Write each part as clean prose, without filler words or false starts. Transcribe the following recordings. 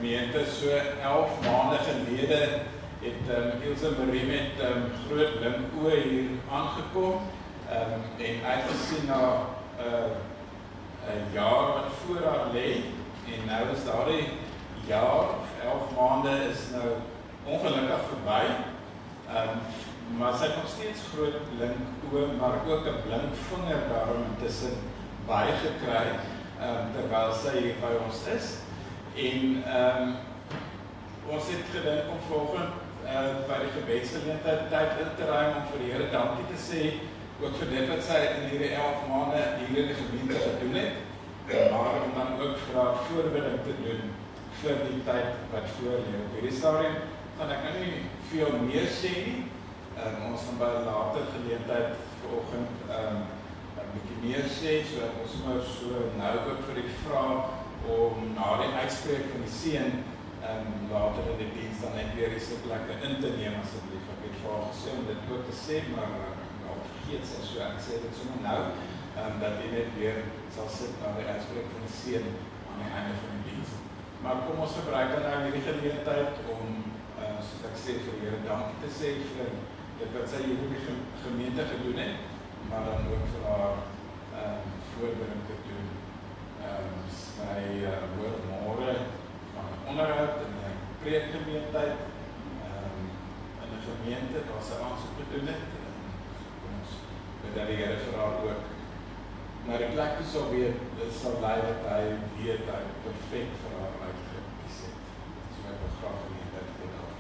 gemeente, so 11 maande gelede het Ilse Marie met groot blink oë hier aangekom en uitgesien na 'n jaar wat voor haar lê en nou is daardie jaar, 11 maande is nou ongelukkig verby. Maar sy het nog steeds groot blink oë, maar ook 'n blink vinger daarom intussen bygekry terwyl sy hier by ons is. En ons het gedink om volgende by die gebedsgeleentheid tyd in te ruim om vir die Here dankie te sê, ook vir dit wat sy in hierdie 11 maande hier in die gemeente gedoen het, maar om dan ook vir haar voorbereiding te doen vir die tyd wat voor lê. Op hierdie stadium gaan ek nou nie veel meer sê nie. Ons gaan by 'n later geleentheid vanoggend 'n bietjie meer sê, sodat ons maar so nou ook vir die vraag om na die uitspreek van die seën later in die diens dan net weer die sitplekke in te neem asseblief. Ek het vir haar gesê om dit ook te sê, maar vergeet sy so, ek sê dit sommer nou, dat jy net weer sal sit na die uitspreek van die seën aan die einde van die diens. Maar kom ons gebruik dan nou hierdie geleentheid om, soos ek sê, vir die Here dankie te sê vir dit wat sy hier in die gemeente gedoen het, maar dan ook vir haar voorbereiding te doen. Sy hoor môre van 'n onderhoud in 'n preekgeleentheid in 'n gemeente waar sy aansoek gedoen het. Kom ons bid dat die Here vir haar ook na die plek toe sal lei wat hy weet hy perfek vir haar uitgekies het. So ek wil graag geleentheid gee daarvoor.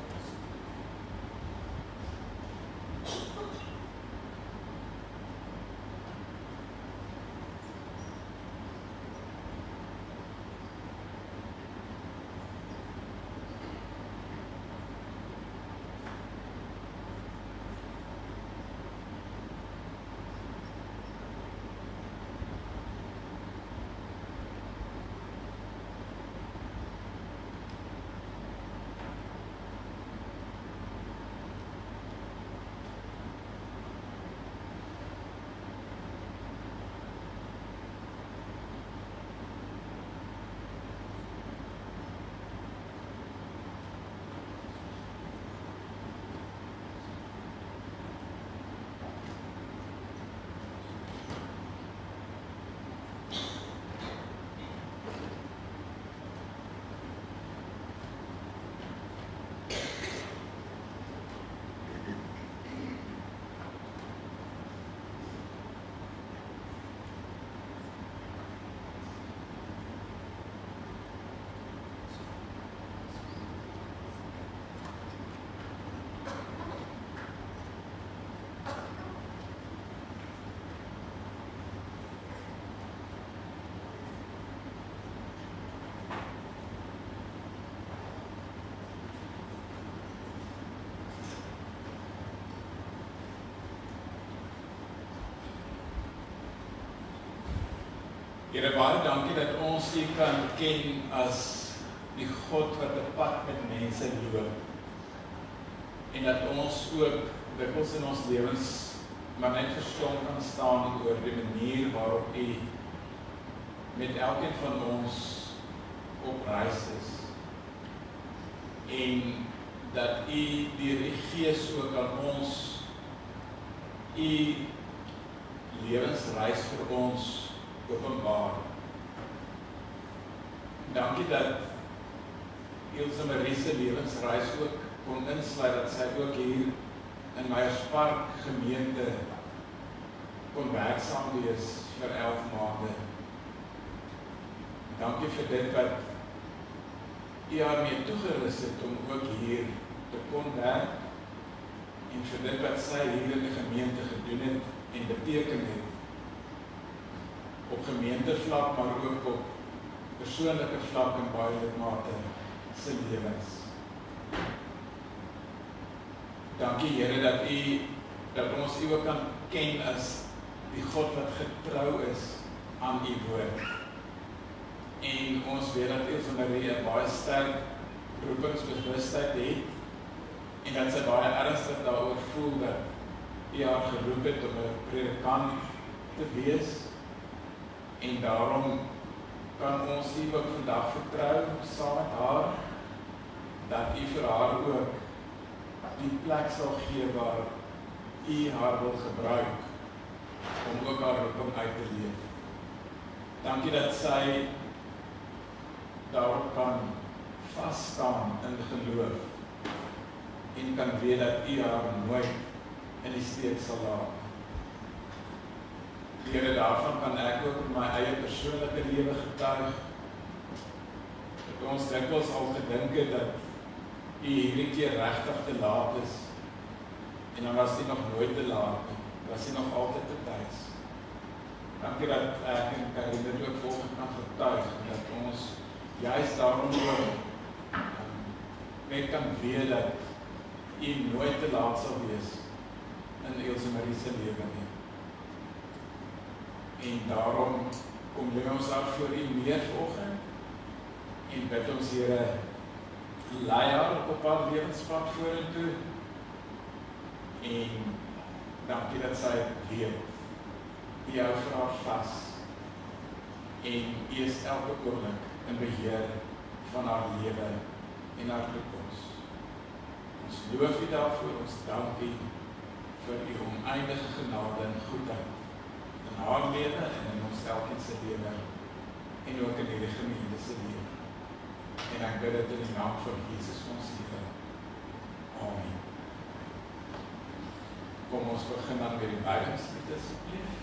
Here, baie dankie dat ons U kan ken as die God wat 'n pad met mense loop. En dat ons ook dikwels in ons lewens maar net verstom kan staan oor die manier waarop U met elkeen van ons op reis is. En dat U deur die Gees ook aan ons U lewensreis vir ons openbaar. Dankie dat Ilse Marie se lewensreis ook kon insluit, dat sy ook hier in Meyerspark gemeente kon werksaam wees vir 11 maande. Dankie vir dit wat U haar mee toegerus het om ook hier te kon werk en vir dit wat sy hier in die gemeente gedoen het en beteken het. Op gemeentevlak, maar ook op persoonlike vlak en baie lidmate se lewens. Dankie Here dat ons U ook kan ken as die God wat getrou is aan U woord. En ons weet dat Ilse Marie 'n baie sterk roepingsbewustheid het en dat sy baie ernstig daaroor voel dat U haar geroep het om 'n predikant te wees. En daarom kan ons U ook vandag vertrou saam met haar dat U vir haar ook die plek sal gee waar U haar wil gebruik om ook haar roeping uit te leef. Dankie dat sy daarop kan vasstaan in geloof en kan weet dat U haar nooit in die steek sal laat. Here, daarvan kan ek ook in my eie persoonlike lewe getuig. Dat ons dikwels al gedink het dat U hierdie keer regtig te laat is. En dan was U nog nooit te laat nie. Was U nog altyd te tyds. Dankie dat ek en Karine dit ook volgende kan getuig. Dat ons juist daarom ook net kan weet dat U nooit te laat sal wees in Elsje Marie se lewe nie. En daarom kom lê ons af voor U meer vanoggend en bid ons Here, lei haar op haar lewenspad vorentoe en dankie dat sy weet U hou vir haar vas en U is elke oomblik in beheer van haar lewe en haar toekoms. Ons loof U daarvoor, ons dank U vir U oneindige genade en goedheid in haar lewe en in ons elkeen se lewe en ook in hierdie gemeente se lewe. En ek bid dit in die naam van Jesus ons Here. Amen. Kom ons begin dan met die wydingslied asseblief.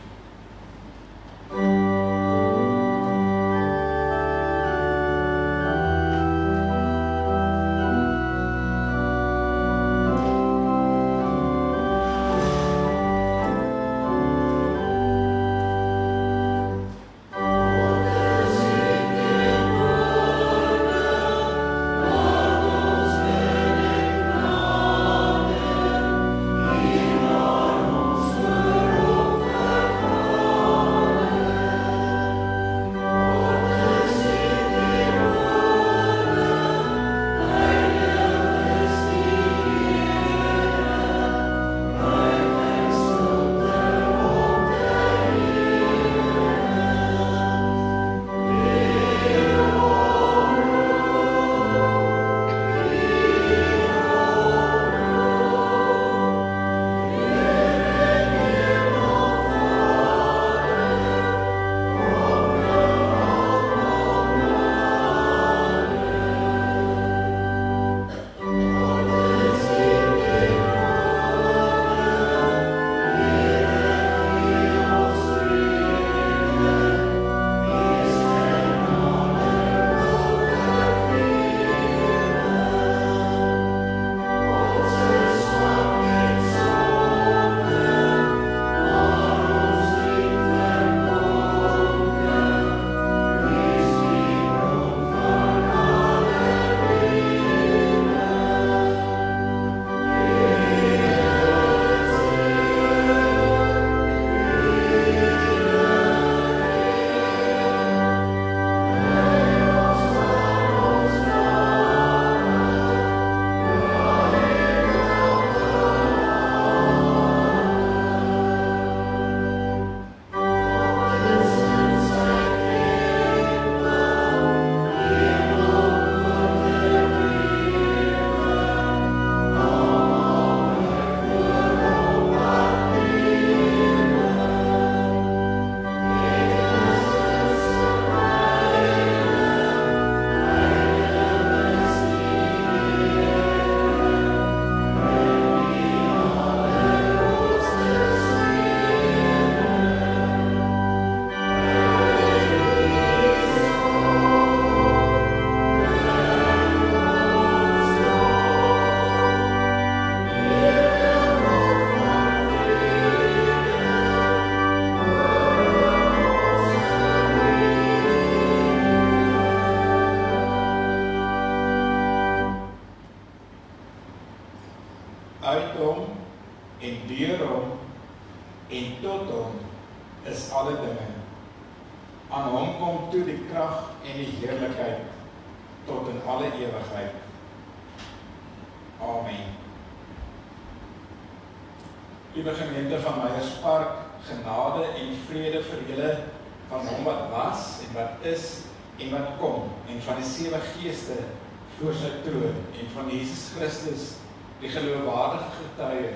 Uit hom en deur hom en tot hom is alle dinge. Aan hom kom toe die krag en die heerlikheid tot in alle ewigheid. Amen. Liewe gemeente van Meyerspark, genade en vrede vir julle van hom wat was en wat is en wat kom en van die 7 geeste voor sy troon en van Jesus Christus, die geloofwaardige getuie,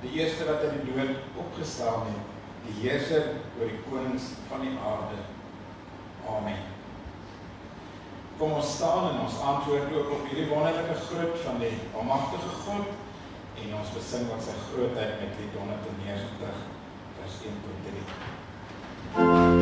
die eerste wat uit die dood opgestaan het, die heerser oor die konings van die aarde. Amen. Kom ons staan en ons antwoord ook op hierdie wonderlike groet van die almagtige God en ons besing wat sy grootheid met lied 190 vers 1 tot 3.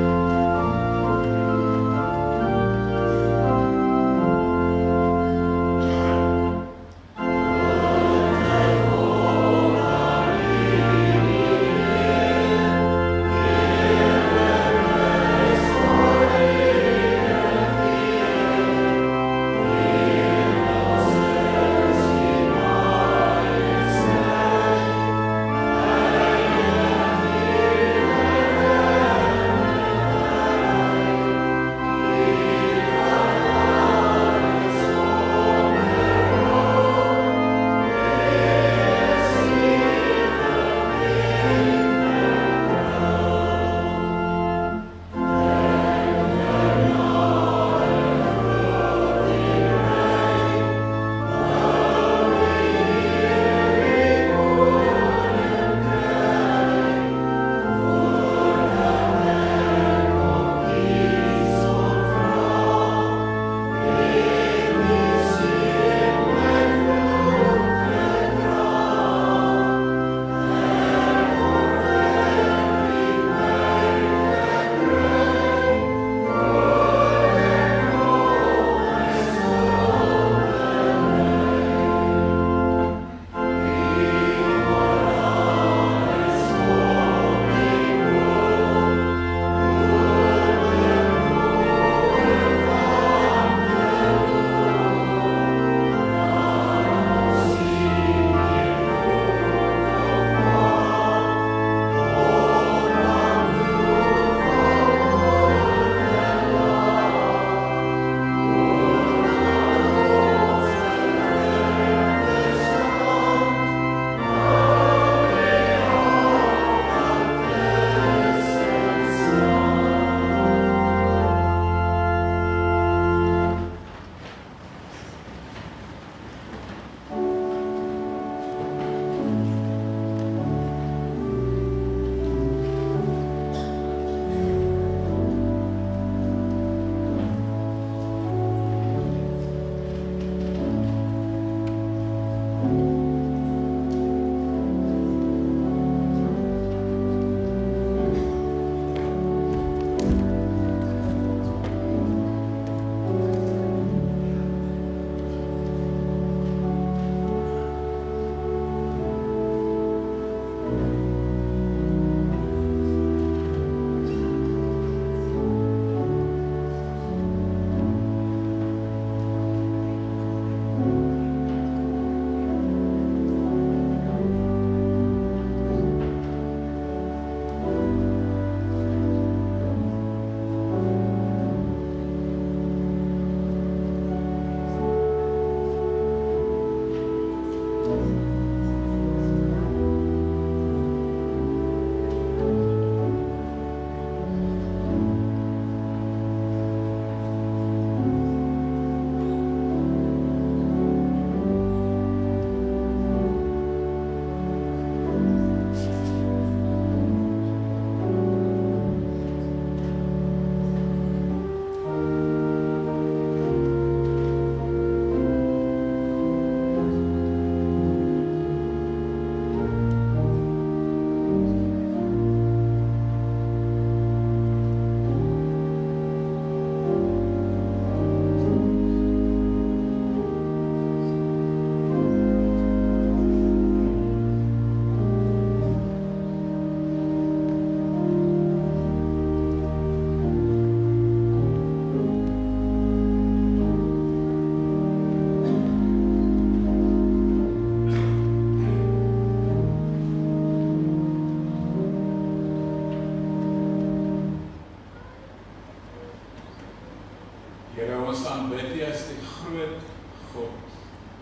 aanbid U as die groot God,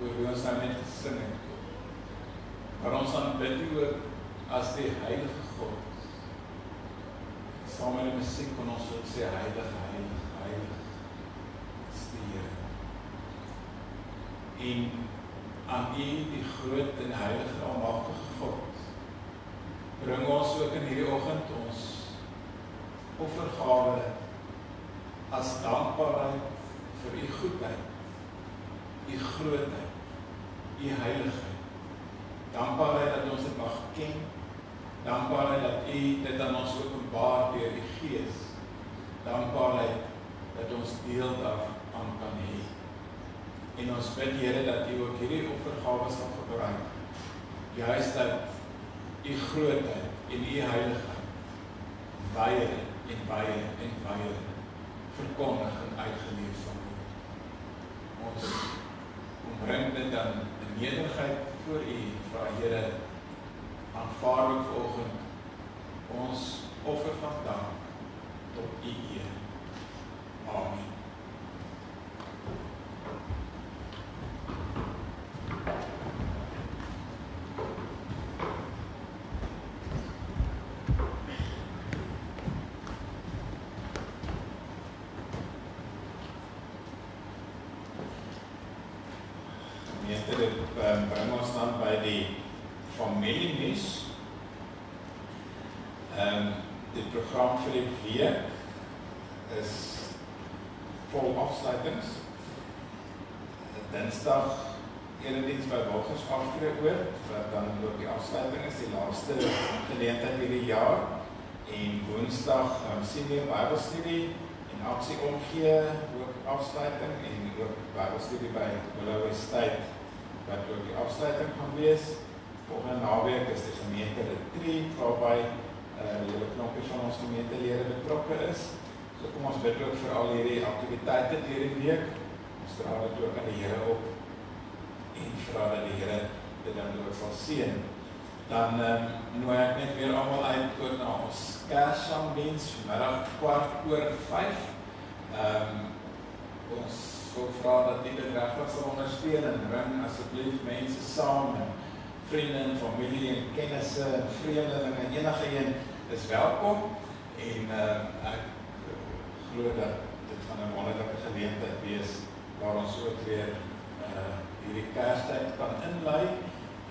oor wie ons nou net gesing het. Maar ons aanbid U ook as die heilige God. Saam met die musiek kan ons ook sê, heilig, heilig, heilig is die Here. en aan U, die groot en heilige almagtige God, bring ons ook in hierdie oggend ons offergawe as dankbaarheid vir U goedheid, U grootheid, U heiligheid. Dankbaarheid dat ons dit mag ken, dankbaarheid dat U dit aan ons openbaar deur die Gees, dankbaarheid dat ons deel daaraan kan hê. En ons bid, Here, dat U ook hierdie offergawe sal gebruik, juis dat U grootheid en U heiligheid wyer en wyer en wyer verkondig en uitgeleef sal word. Ons bring dit dan in nederigheid voor U, vra Here, aanvaar ook vanoggend ons offer van dank tot U eer. Amen. Bring ons dan by die familienuus. Die program vir die week is vol afsluitings. Dinsdag erediens by Walgers afspreek oor, wat dan ook die afsluiting is, die laaste geleentheid hierdie jaar. En woensdag senior Bybelstudie en aksie omgee, ook afsluiting, en ook Bybelstudie by Willowwest, wat ook die afsluiting gaan wees. Volgende naweek is die gemeente retreat, waarby die hele knoppie van ons gemeentelede betrokke is. So kom ons bid ook vir al hierdie aktiwiteite deur die week. Ons dra dit ook aan die Here op en vra dat die Here dit dan ook sal seën. Dan nooi ek net weer almal uit oor na ons Kerssangdiens vanmiddag 5:15. Ons wil vra dat U dit regtig sal ondersteun en bring asseblief mense saam, en vriende en familie en kennisse en vreemdelinge, enige een is welkom, en ek glo dat dit gaan 'n wonderlike geleentheid wees waar ons ook weer hierdie Kerstyd kan inlei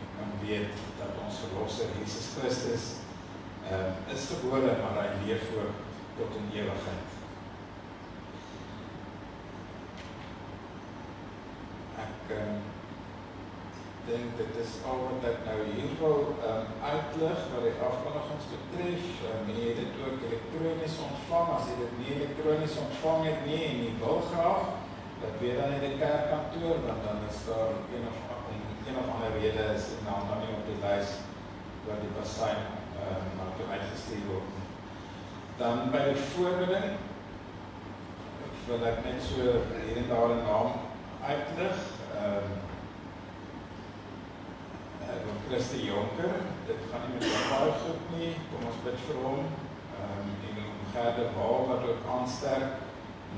en kan weet dat ons Verlosser Jesus Christus is gebore, maar hy leef voor tot in ewigheid. Ek dink dit is al wat ek nou hier wil uitlig wat die afkondigings betref. Jy het dit ook elektronies ontvang. As jy dit nie elektronies ontvang het nie en jy wil graag, dat weer dan in die kerkkantoor, want dan is daar een of ander rede is die naam dan nie op die lys waar die basyn na toe uitgestuur word. Dan by die voorbereiding wil ek net so hier en daar 'n naam uitlig. Christie Jonker, dit gaan nie met baie goed nie, kom ons bid vir hom, en Gerde Waal wat ook aansterk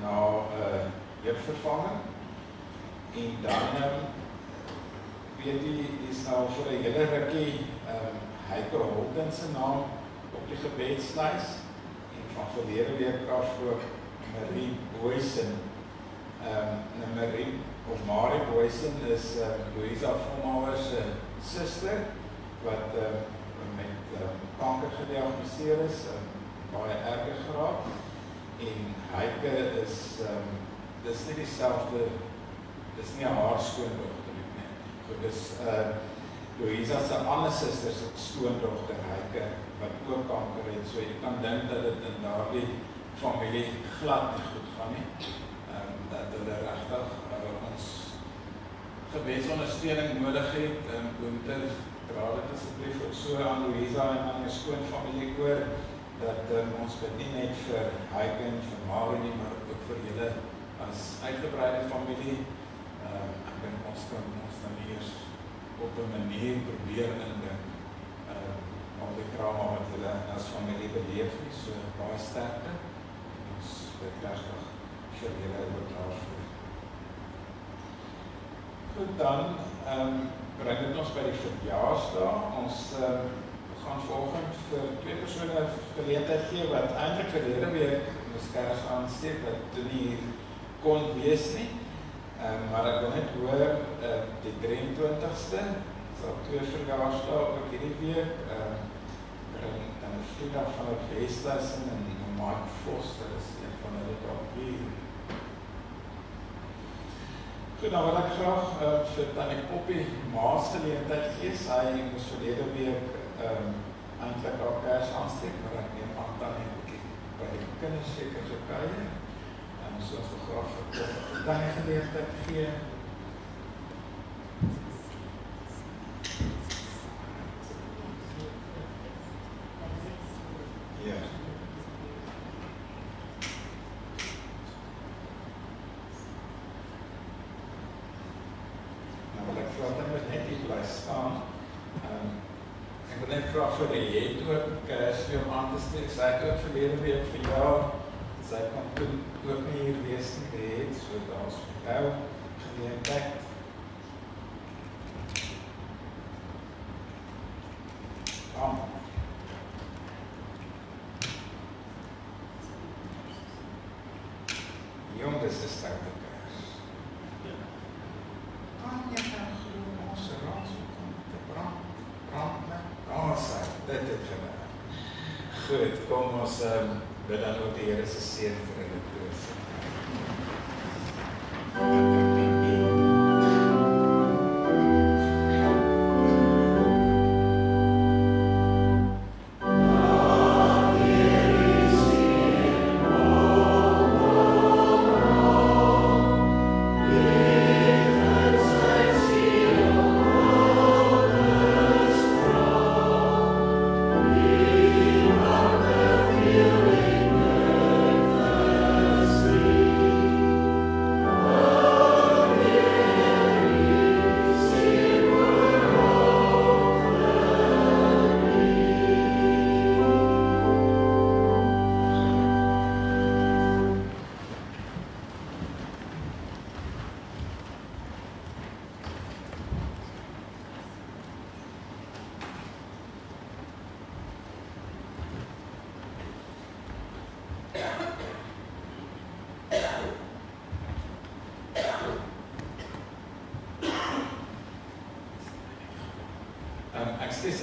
na jeugvervanging, en dan weet jy, is nou vir 'n hele rukkie Heike Holten se naam op die gebedslys, en van verlede week af ook Marie Boysen. Marie of Marie Boysen is Louisa Vonhouwer se suster, wat met kanker gediagnoseer is, baie erge geraak, en Heike is, dis nie dieselfde, dis nie haar skoondogter nie. Goed, dis Louisa se ander suster se skoondogter Heike, wat ook kanker het, so jy kan dink dat dit in daardie familie glad nie goed gaan nie, dat hulle regtig ons gebedsondersteuning nodig het. Boonter, dra dit asseblief ook so aan Louisa en aan jou skoonfamilie oor, dat ons bid nie net vir Heike en vir Marie nie, maar ook vir julle as uitgebreide familie. Ek dink ons kan ons dan eers op 'n manier probeer indink om die trauma wat julle as familie beleef nie, so baie sterkte. Ons bid regtig vir julle ook daarvoor. Goed, dan bring dit ons by die verjaarsdag. Ons gaan vanoggend vir 2 persone geleentheid gee wat eintlik verlede week ons Kers aansteek wat toe nie kon wees nie. Maar ek wil net hoor, die 23ste, sal 2 verjaarsdae ook hierdie week, en 'n vliegdag van het Westhuizen en Mike Foster is een van hulle dalk hier. Goed, dan wil ek graag vir Tannie Poppie Maas geleentheid gee. Sy moes verlede week eintlik haar kers aansteek, maar ek neem aan Tannie by die kinders seker gekuier. So ons wil graag vir Tannie geleentheid gee. Ja. Nou wil ek vra dat net hier bly staan. Ek wil net graag vir die het ook vir hom aan te steek. Sy het ook verlede week vir jou. Sy kan toen ook nie hier wees nie, die het, so daar is vir jou geleentheid. Jong, dis 'n stoute kers. Kan jy dan glo ons raas om te brand? Dit het gewerk. Goed, kom ons bid dan ook die Here se seën vir hulle troos.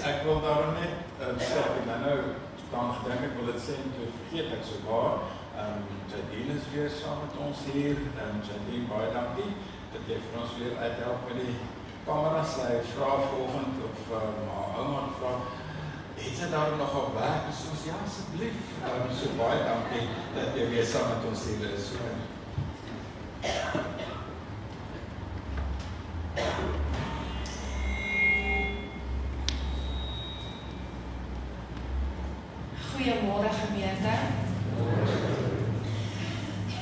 Ek wil daarom net sê, ek het nou staan gedink, ek wil dit sê, en toe vergeet ek so waar. Jadine is weer saam met ons hier. Jadine, baie dankie dat jy vir ons weer uithelp met die kamera. Sy vra volgend of maar ouma vra, het sy daar nog op werk? Soos ja, asseblief. So baie dankie dat jy weer saam met ons hier is. Goeiemôre gemeente.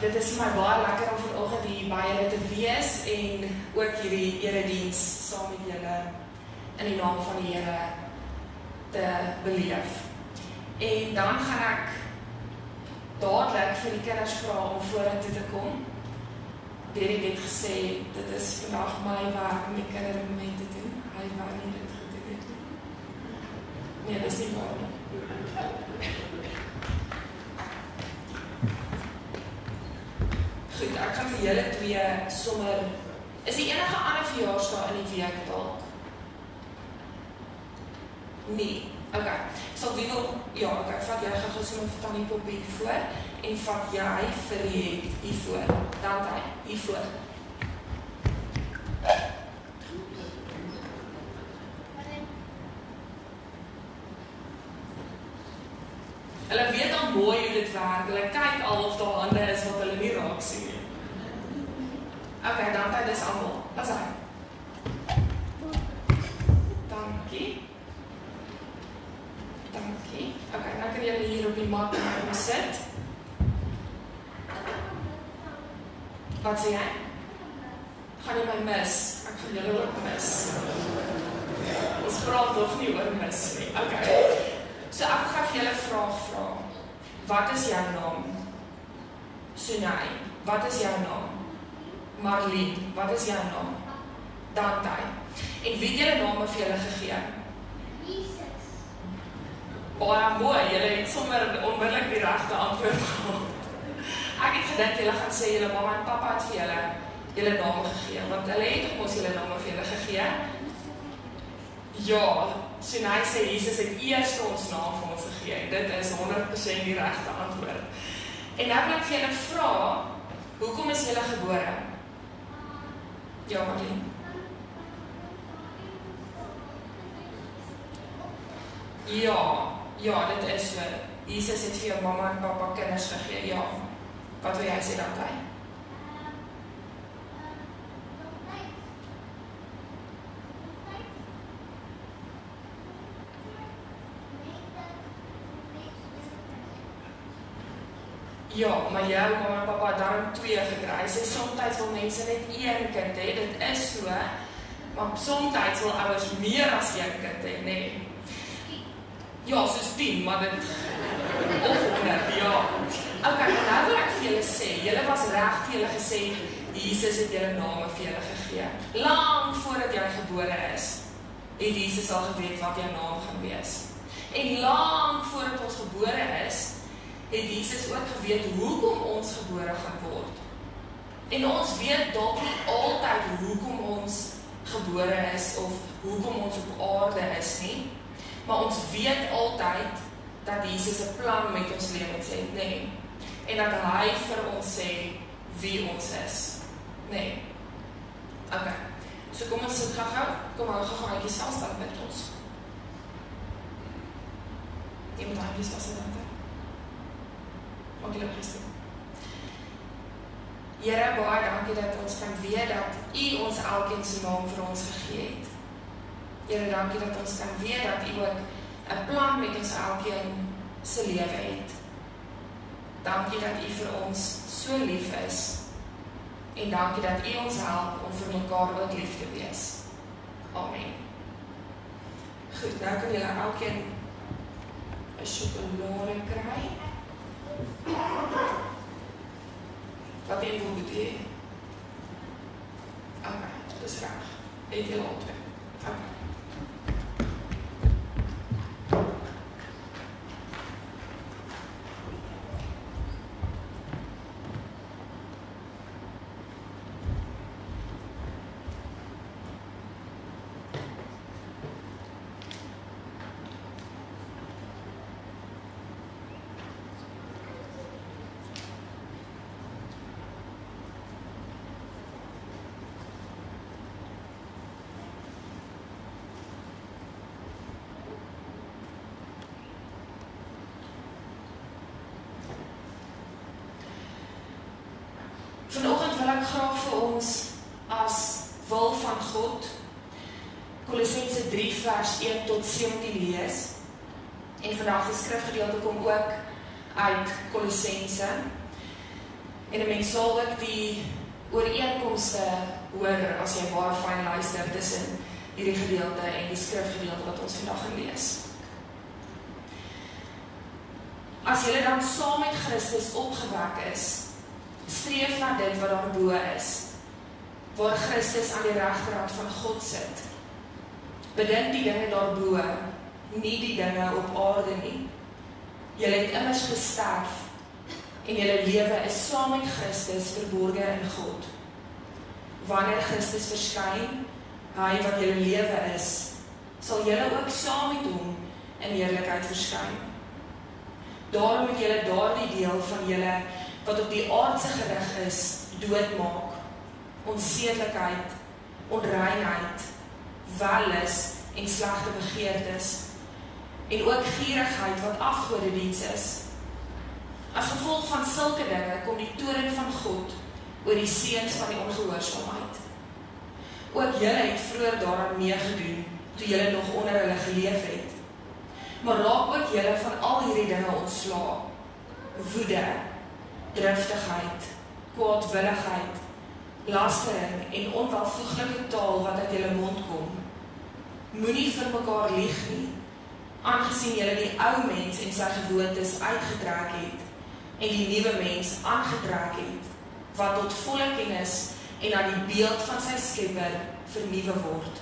Dit is my baie lekker om vanoggend hier by julle te wees en ook hierdie erediens saam met julle in die naam van die Here te beleef. En dan gaan ek dadelik vir die kinders vra om vorentoe te kom. Derek het gesê, dit is vandag my werk om die kindermoment te doen. Hy wou nie dit gedoen het nie. Nee, dis nie waar nie. Goed, ek gaan vir julle twee sommer, is die enige ander verjaarsdag in die week dalk? Nee, ok, sal wie wil, ja, ok, vat jy gaan sommer vir Tannie Poppie hier voor, en vat jy vir die het hier voor, dan hy, hier voor. Hulle weet al mooi hoe dit werk, hulle kyk al of daar hande is wat hulle nie raak sien nie. Ok, dan hy dis almal. Pas hy. Dankie. Dankie. Ok, dan kan julle hier op die mat sit. Wat sê jy? Gaan jy my mis? Ek gaan julle ook mis. Ons praat nog nie oor mis nie. Ok. So ek gaan vir julle vraag vra. Wat is jou naam? Sunay, wat is jou naam? Marlene, wat is jou naam? Dante. En wie het julle name vir julle gegee? Jesus. Baie mooi, julle het sommer onmiddellik die regte antwoord gehad. Ek het gedink julle gaan sê julle mamma en pappa het vir julle julle name gegee, want hulle het ons julle name vir julle gegee. Ja, so nou sê Jesus het eers ons naam vir ons gegee. Dit is 100% die regte antwoord. En nou wil ek vir julle vra, hoekom is julle gebore? Ja, Marlene. Ja, dit is so. Jesus het vir jou mamma en papa kinders gegee, ja. Wat wil jy sê dan, Ty? Ja, maar jou mamma en papa het daarom 2 gekry. Sy soms wil mense net 1 kind hê, dit is so, maar soms wil ouers meer as 1 kind hê, nee. Ja, soos 10, maar dit of 100, ja. Okay, en nou wil ek vir julle sê, julle was reg toe julle gesê, Jesus het julle name vir julle gegee. Lang voordat jy gebore is, het Jesus al geweet wat jou naam gaan wees. En lang voordat ons gebore is, het Jesus ook geweet hoekom ons gebore gaan word. En ons weet dalk nie altyd hoekom ons gebore is, of hoekom ons op aarde is nie, maar ons weet altyd dat Jesus 'n plan met ons lewens het, nee. En dat hy vir ons sê wie ons is, nee. Okay, so kom ons sit gou, kom hou gou netjie stilstaan met ons. Iemand anders was dit dan? Maak julle Christus. Here, baie dankie dat ons kan weet dat U ons elkeen se naam vir ons gegee het. Here, dankie dat ons kan weet dat U ook 'n plan met ons elkeen se lewe het. Dankie dat U vir ons so lief is. En dankie dat U ons help om vir mekaar ook lief te wees. Amen. Goed, nou kan julle elkeen 'n sjokolade kry. Wat een wil dit hê? Okay, dis reg. Het julle al 2. Okay. Vanoggend wil ek graag vir ons as wil van God Kolossense 3 vers 1 tot 17 lees. En vandag die skrifgedeelte kom ook uit Kolossense. En 'n mens sal ook die ooreenkomste hoor as jy baie fyn luister tussen hierdie gedeelte en die skrifgedeelte wat ons vandag gaan lees. As julle dan saam met Christus opgewek is, streef na dit wat daarbo is, waar Christus aan die regterhand van God sit. Bedink die dinge daarbo, nie die dinge op aarde nie. Julle het immers gesterf, en julle lewe is saam met Christus verborge in God. Wanneer Christus verskyn, hy wat julle lewe is, sal julle ook saam met hom in heerlikheid verskyn. Daarom moet julle daardie deel van julle wat op die aardse gerig is, doodmaak. Onsedelikheid, onreinheid, wellus en slegte begeertes, en ook gierigheid wat afgodediens is. As gevolg van sulke dinge kom die toorn van God oor die seuns van die ongehoorsaamheid. Ook julle het vroeër daaraan meegedoen, toe julle nog onder hulle geleef het. Maar raak ook julle van al hierdie dinge ontslae. Woede, driftigheid, kwaadwilligheid, lastering en onwelvoeglike taal wat uit julle mond kom. Moenie vir mekaar lieg nie, aangesien julle die ou mens en sy gewoontes uitgetrek het, en die nuwe mens aangetrek het, wat tot volle kennis en aan die beeld van sy skepper vernuwe word.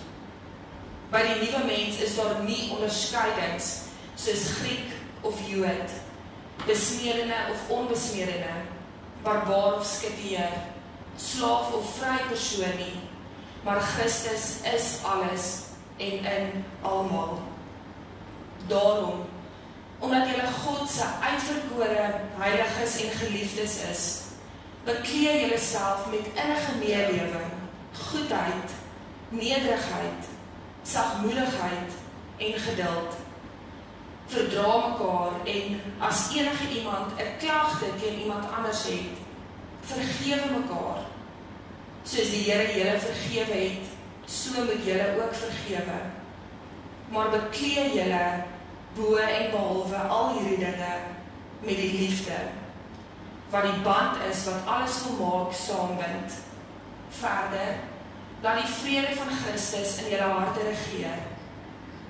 By die nuwe mens is daar nie onderskeidings soos Griek of Jood, besnedene of onbesnedene, barbaar of skitier, slaaf of vry persoon nie, maar Christus is alles en in almal. Daarom, omdat julle God se uitverkore heiliges en geliefdes is, bekleed julle self met innige meelewing, goedheid, nederigheid, sagmoedigheid en geduld. Verdra mekaar en as enige iemand 'n klagte teen iemand anders het, vergewe mekaar. Soos die Here julle vergewe het, so moet julle ook vergewe. Maar bekleed julle bo en behalwe al hierdie dinge met die liefde, wat die band is wat alles volmaak saambind. Verder, laat die vrede van Christus in julle harte regeer.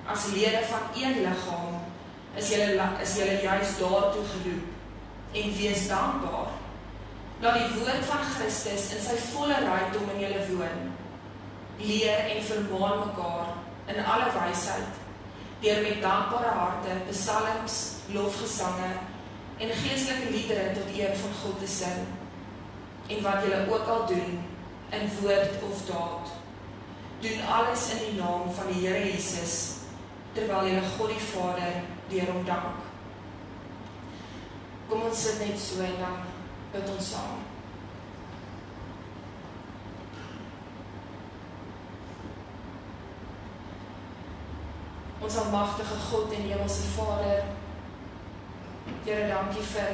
As lede van een liggaam is julle juis daartoe geroep en wees dankbaar. Laat die woord van Christus in sy volle rykdom in julle woon. Leer en vermaan mekaar in alle wysheid, deur met dankbare harte psalms, lofgesange en geestelike liedere tot eer van God te sing. En wat julle ook al doen, in woord of daad, doen alles in die naam van die Here Jesus, terwyl julle God die Vader deur hom dank. Kom ons sit net so en dan bid ons saam. Ons almagtige God en hemelse Vader, Here, dankie vir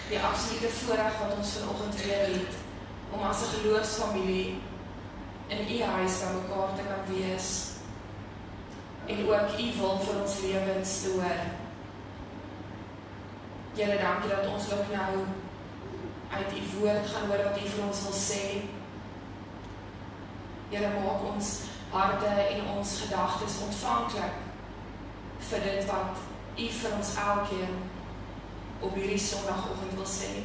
die absolute voorreg wat ons vanoggend weer het, om as 'n geloofsfamilie in U huis by mekaar te kan wees, en ook U wil vir ons lewens te hoor. Here, dankie dat ons ook nou uit U woord gaan hoor wat U vir ons wil sê. Here, maak ons harte en ons gedagtes ontvanklik vir dit wat U vir ons elkeen op hierdie Sondagoggend wil sê.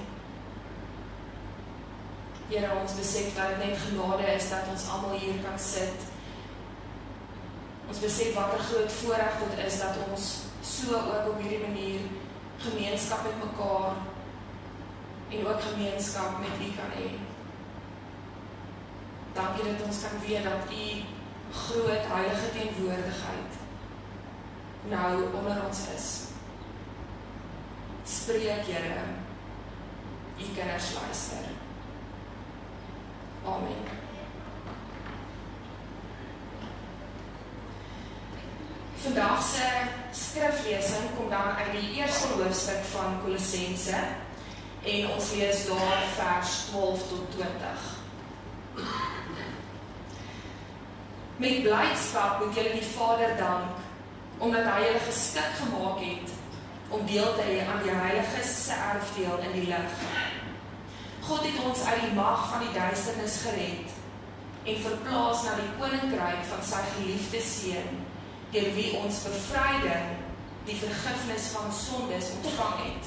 Here, ons besef dat dit net genade is dat ons almal hier kan sit. Ons besef wat 'n groot voorreg dit is dat ons so ook op hierdie manier gemeenskap met mekaar en ook gemeenskap met U kan hê. Dankie dat ons kan weet dat U groot heilige teenwoordigheid nou onder ons is. Spreek, Here, U kinders luister. Amen. Vandag se skriflesing kom dan uit die eerste hoofstuk van Kolossense en ons lees daar vers 12 tot 20. Met blydskap moet julle die Vader dank, omdat hy julle geskik gemaak het om deel te hê aan die heiliges se erfdeel in die lig. God het ons uit die mag van die duisternis gered en verplaas na die koninkryk van sy geliefde seun, deur wie ons bevryding, die vergifnis van sondes ontvang het.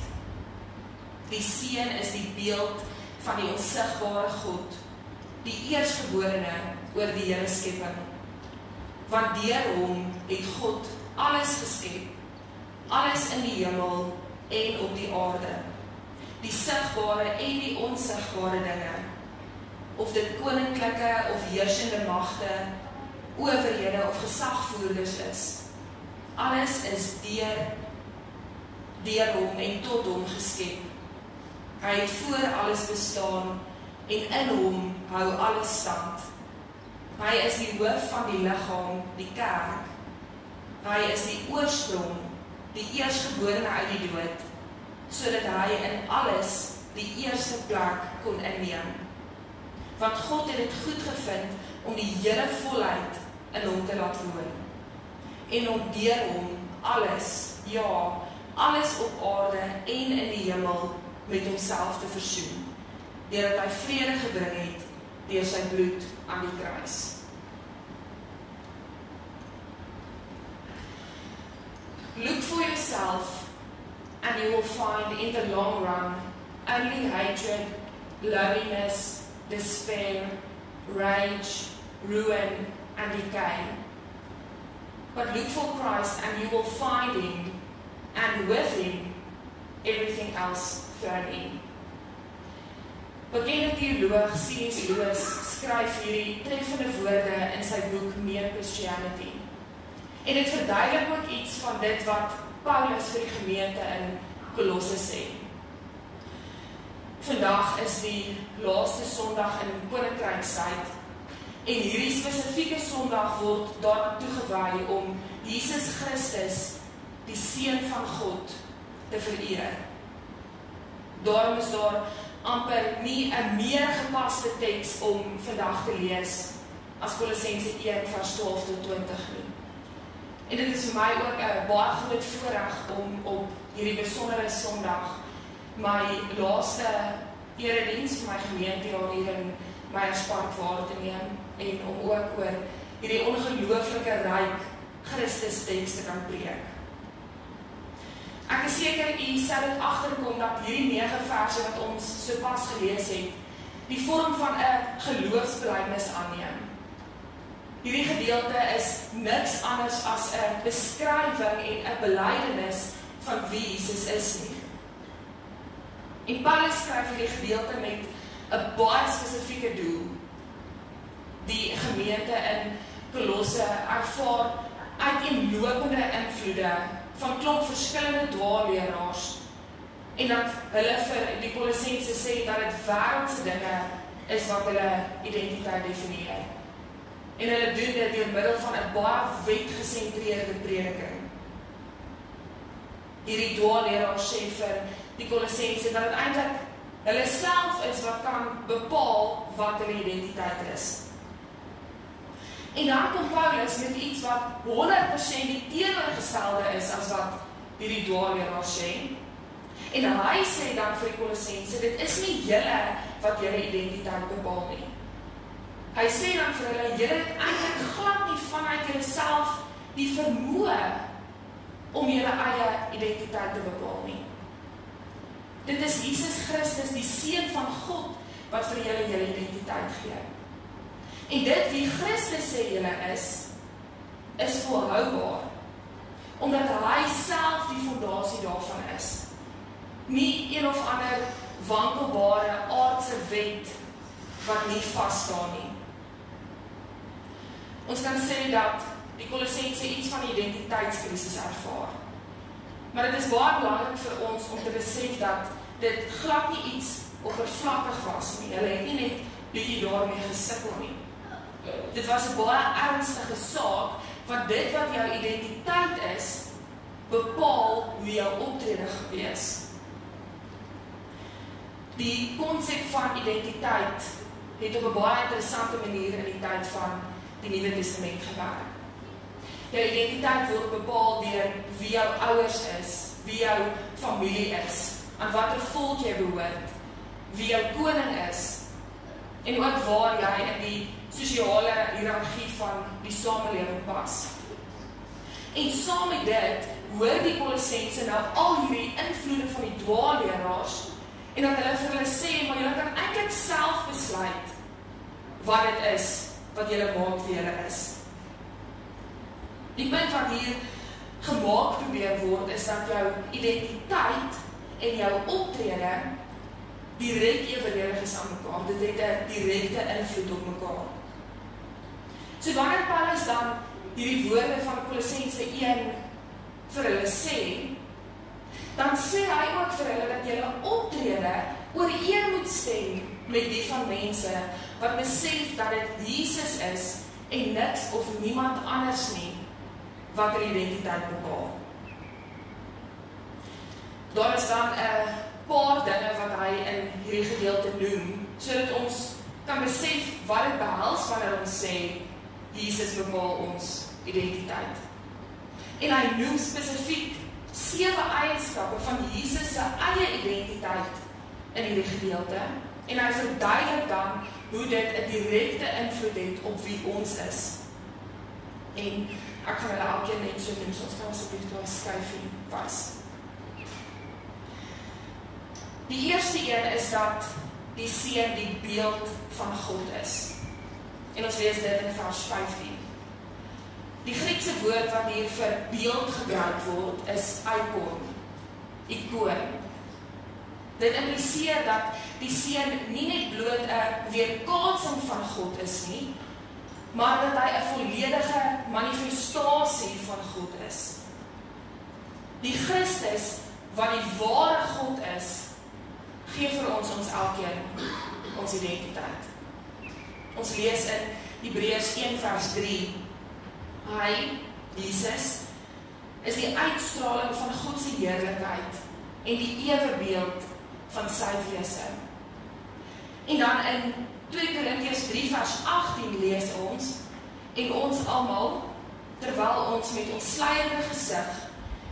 Die seun is die beeld van die onsigbare God, die eerstgeborene oor die hele skepping. Want deur hom het God alles geskep, alles in die hemel en op die aarde, die sigbare en die onsigbare dinge, of dit koninklike of heersende magte, owerhede of gesagvoerders is. Alles is deur hom en tot hom geskep. Hy het voor alles bestaan en in hom hou alles stand. Hy is die hoof van die liggaam, die kerk. Hy is die oorsprong, die eerstgeborene uit die dood, sodat hy in alles die eerste plek kon inneem. Want God het dit goed gevind om die hele volheid in hom te laat woon. En om deur hom alles, ja, alles op aarde en in die hemel met homself te versoen, deurdat hy vrede gebring het deur sy bloed aan die kruis. Look for yourself, and you will find in the long run only hatred, loneliness, despair, rage, ruin, and decay. But look for Christ, and you will find Him, and with Him, everything else thrown in. Bekende teoloog C.S. Lewis skryf hierdie treffende woorde in sy boek Mere Christianity. En dit verduidelik ook iets van dit wat Paulus vir die gemeente in Kolosse sê. Vandag is die laaste Sondag in Koninkrykstyd en hierdie spesifieke Sondag word daaraan toegewy om Jesus Christus, die Seun van God, te vereer. Daarom is daar amper nie 'n meer gepaste teks om vandag te lees as Kolossense 1 vers 12 tot 20 nie. En dit is vir my ook 'n baie groot voorreg om op hierdie besondere Sondag my laaste erediens vir my gemeente hier in Meyerspark waar te neem en om ook oor hierdie ongelooflike ryk Christus teks te kan preek. Ek is seker u sal dit agterkom dat hierdie 9 verse wat ons sopas gelees het, die vorm van 'n geloofsbelijdenis aanneem. Hierdie gedeelte is niks anders as 'n beskrywing en 'n belydenis van wie Jesus is nie. En Paulus skryf hierdie gedeelte met 'n baie spesifieke doel. Die gemeente in Kolosse ervaar uiteenlopende invloede van klomp verskillende dwaalleraars en dat hulle vir die Kolossense sê dat dit wêreldse dinge is wat hulle identiteit definieer. En hulle doen dit deur middel van 'n baie wetgesentreerde prediking. Hierdie dwaalleraars sê vir die Kolossense dat dit eintlik hulle self is wat kan bepaal wat hulle identiteit is. En dan kom Paulus met iets wat 100% die teenoorgestelde is as wat hierdie dwaalleraars sê. En hy sê dan vir die Kolossense, dit is nie julle wat julle identiteit bepaal nie. Hy sê dan vir hulle, julle het eintlik glad nie vanuit julleself die vermoë om julle eie identiteit te bepaal nie. Dit is Jesus Christus, die Seun van God, wat vir julle identiteit gee. En dit wie Christus sê julle is volhoubaar, omdat hy self die fondasie daarvan is. Nie een of ander wankelbare aardse wet wat nie vasstaan nie. Ons kan sê dat die Kolossense iets van die identiteitskrisis ervaar. Maar dit is baie belangrik vir ons om te besef dat dit glad nie iets oppervlakkig was nie. Hulle het nie net bietjie daarmee gesukkel nie. Dit was 'n baie ernstige saak, want dit wat jou identiteit is, bepaal hoe jou optrede gewees. Die konsep van identiteit het op 'n baie interessante manier in die tyd van die Nuwe Testament gewerk. Jou identiteit word bepaal deur wie jou ouers is, wie jou familie is, aan watter volk jy behoort, wie jou koning is, en ook waar jy in die sosiale hiërargie van die samelewing pas. En saam met dit hoor die Kolossense nou al hierdie invloede van die dwaalleraars en dat hulle vir hulle sê, maar julle kan eintlik self besluit wat dit is wat julle maak wie julle is. Die punt wat hier gemaak probeer word is dat jou identiteit en jou optrede direk evenredig is aan mekaar. Dit het 'n direkte invloed op mekaar. So wanneer Paulus dan hierdie woorde van Kolossense 1 vir hulle sê, dan sê hy ook vir hulle dat julle optrede ooreen moet stem met die van mense wat besef dat dit Jesus is en niks of niemand anders nie wat hulle identiteit bepaal. Daar is dan 'n paar dinge wat hy in hierdie gedeelte noem, sodat ons kan besef wat dit behels wanneer ons sê Jesus bepaal ons identiteit. En hy noem spesifiek 7 eienskappe van Jesus se eie identiteit in hierdie gedeelte. En hy verduidelik dan hoe dit 'n direkte invloed het op wie ons is. En ek gaan hulle elkeen net so noem, so ons kan asseblief daar skyfie was. Die eerste een is dat die Seun die beeld van God is. En ons lees dit in vers 15. Die Griekse woord wat hier vir beeld gebruik word is icon, ikoon. Dit impliseer dat die Seun nie net bloot 'n weerkaatsing van God is nie, maar dat hy 'n volledige manifestasie van God is. Die Christus, wat die ware God is, gee vir ons elkeen ons identiteit. Ons lees in Hebreërs 1 vers 3, hy, Jesus, is die uitstraling van God se heerlikheid en die ewebeeld van sy wese. En dan in 2 Korintiërs 3 vers 18 lees ons, en ons almal, terwyl ons met ontsluierde gesig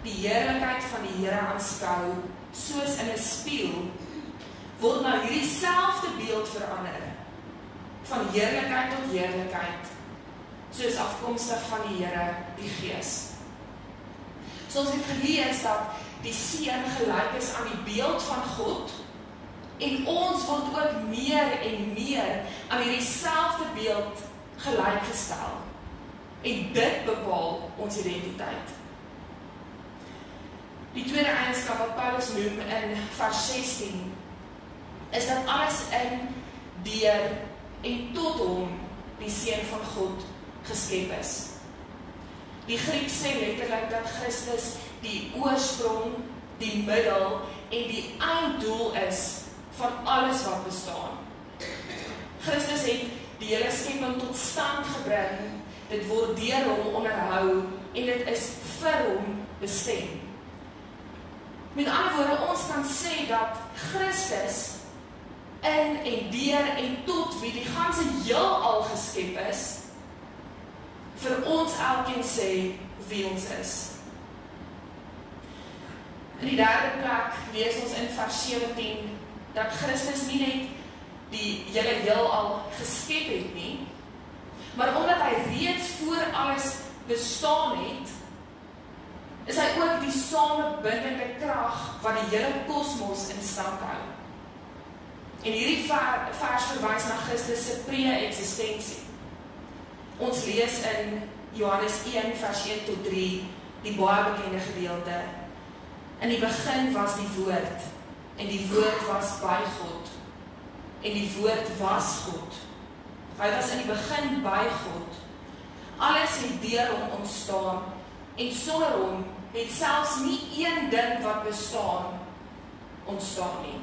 die heerlikheid van die Here aanskou, soos in 'n spieël, word na hierdie selfde beeld verander, van heerlikheid tot heerlikheid, soos afkomstig van die Here, die Gees. So ons het gelees dat die Seun gelyk is aan die beeld van God, en ons word ook meer en meer aan hierdie selfde beeld gelykgestel. En dit bepaal ons identiteit. Die tweede eienskap wat Paulus noem in vers 16, is dat alles in, deur en tot hom die Seun van God geskep is. Die Griek sê letterlik dat Christus die oorsprong, die middel en die einddoel is van alles wat bestaan. Christus het die hele skepping tot stand gebring, dit word deur hom onderhou en dit is vir hom bestem. Met ander woorde, ons kan sê dat Christus in en deur en tot wie die ganse heelal geskep is, vir ons elkeen sê wie ons is. In die derde plek lees ons in vers 17 dat Christus nie net die hele heelal geskep het nie, maar omdat hy reeds voor alles bestaan het, is hy ook die samebindende krag wat die hele kosmos in stand hou. En hierdie vers verwys na Christus se pre-eksistensie. Ons lees in Johannes 1 vers 1 tot 3 die baie bekende gedeelte. In die begin was die woord, en die woord was by God, en die woord was God. Hy was in die begin by God. Alles het deur hom ontstaan, en sonder hom het selfs nie een ding wat bestaan, ontstaan nie.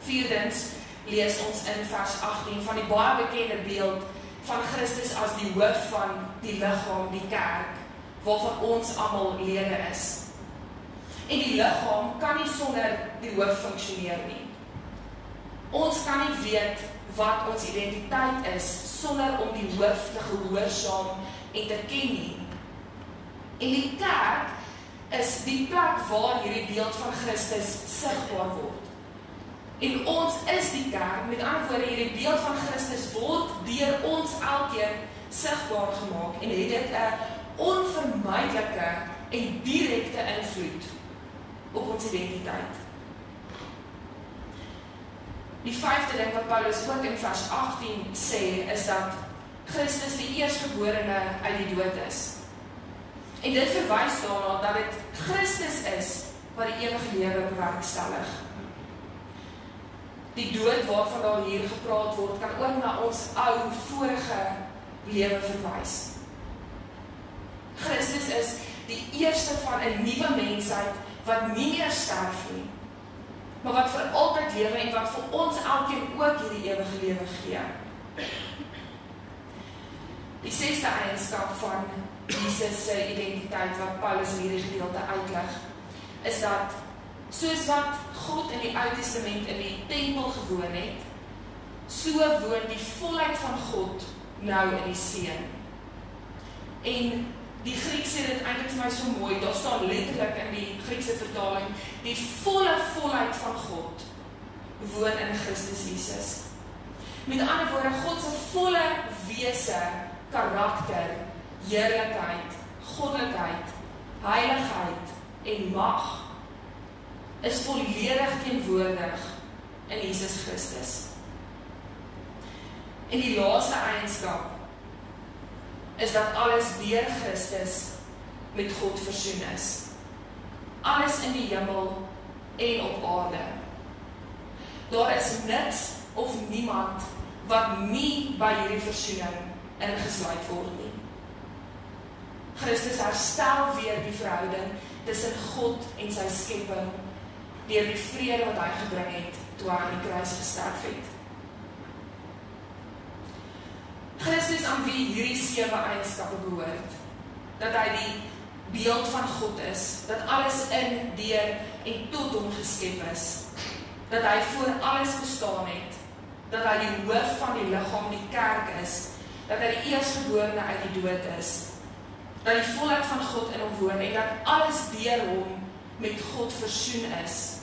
Vierdens lees ons in vers 18 van die baie bekende beeld van Christus as die hoof van die liggaam, die kerk, waarvan ons almal lede is. En die liggaam kan nie sonder die hoof funksioneer nie. Ons kan nie weet wat ons identiteit is sonder om die hoof te gehoorsaam en te ken nie. En die kerk is die plek waar hierdie beeld van Christus sigbaar word. En ons is die kerk, met ander woorde, hierdie beeld van Christus word deur ons elkeen sigbaar gemaak en het dit 'n onvermydelike en direkte invloed op ons identiteit. Die vyfde ding wat Paulus ook in vers 18 sê, is dat Christus die eerstgeborene uit die dood is. En dit verwys daarna dat dit Christus is wat die ewige lewe bewerkstellig. Die dood waarvan daar hier gepraat word, kan ook na ons ou vorige lewe verwys. Christus is die eerste van 'n nuwe mensheid wat nie meer sterf nie, maar wat vir altyd lewe en wat vir ons elkeen ook hierdie ewige lewe gee. Die sesde eienskap van Jesus se identiteit wat Paulus in hierdie gedeelte uitlig, is dat soos wat God in die Ou Testament in die tempel gewoon het, so woon die volheid van God nou in die Seun. En die Griek sê dit eintlik vir my so mooi, daar staan letterlik in die Griekse vertaling, die volle volheid van God woon in Christus Jesus. Met ander woorde, God se volle wese, karakter, heerlikheid, goddelikheid, heiligheid en mag is volledig teenwoordig in Jesus Christus. En die laaste eienskap is dat alles deur Christus met God versoen is. Alles in die hemel en op aarde. Daar is niks of niemand wat nie by hierdie versoening ingesluit word nie. Christus herstel weer die verhouding tussen God en sy skepping deur die vrede wat hy gebring het toe hy aan die kruis gesterf het. Christus aan wie hierdie 7 eienskappe behoort, dat hy die beeld van God is, dat alles in, deur en tot hom geskep is, dat hy voor alles bestaan het, dat hy die hoof van die liggaam, die kerk is, dat hy die eerstgeborene uit die dood is, dat die volheid van God in hom woon en dat alles deur hom met God versoen is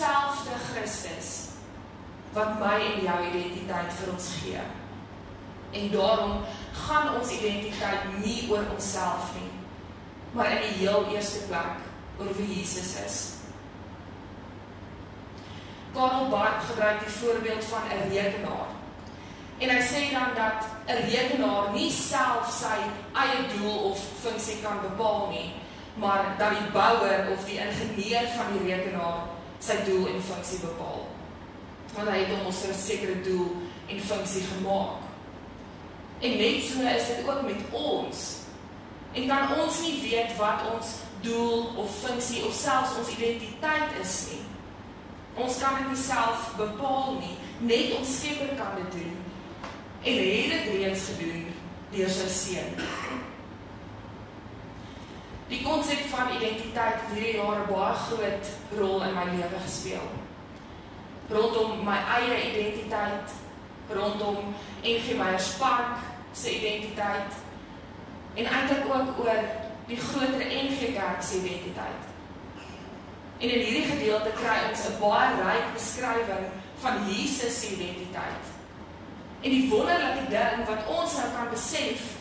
dieselfde Christus wat my en jou identiteit vir ons gee. En daarom gaan ons identiteit nie oor onsself nie, maar in die heel eerste plek oor wie Jesus is. Karl Barth gebruik die voorbeeld van 'n rekenaar. En hy sê dan dat 'n rekenaar nie self sy eie doel of funksie kan bepaal nie, maar dat die bouer of die ingenieur van die rekenaar sy doel en funksie bepaal. Want hy het hom ons vir 'n sekere doel en funksie gemaak. En net so is dit ook met ons. En kan ons nie weet wat ons doel of funksie of selfs ons identiteit is nie. Ons kan dit nie self bepaal nie, net ons Skepper kan dit doen. En het dit reeds gedoen deur sy seun. Die konsep van identiteit het hierdie jare baie groot rol in my lewe gespeel. Rondom my eie identiteit, rondom NG Meyers Park se identiteit, en eintlik ook oor die groter NG Kerk se identiteit. En in hierdie gedeelte kry ons 'n baie ryk beskrywing van Jesus se identiteit. En die wonderlike ding wat ons nou kan besef,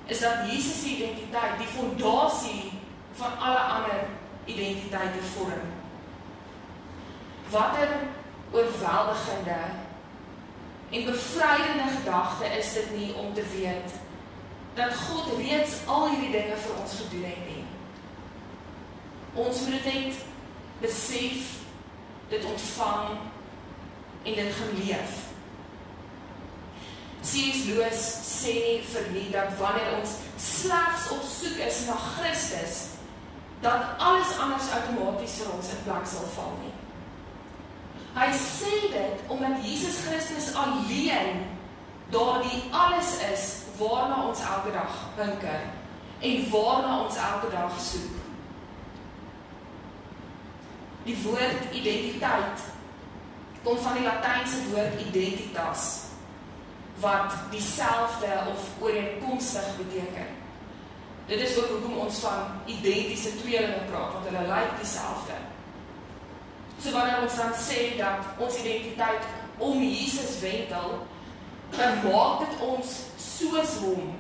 is dat Jesus se identiteit die fondasie van alle ander identiteite vorm. Watter oorweldigende en bevrydende gedagte is dit nie om te weet dat God reeds al hierdie dinge vir ons gedoen het nie. Ons moet dit net besef, dit ontvang en dit gaan leef. C.S. Lewis sê nie vir nie dat wanneer ons slegs op soek is na Christus, dat alles anders outomaties vir ons in plek sal val nie. Hy sê dit omdat Jesus Christus alleen daardie alles is waarna ons elke dag hinker en waarna ons elke dag soek. Die woord identiteit kom van die Latynse woord identitas, wat dieselfde of ooreenkomstig beteken. Dit is ook hoekom ons van identiese tweelinge praat, want hulle lyk dieselfde. So wanneer ons dan sê dat ons identiteit om Jesus wentel, dan maak dit ons soos hom.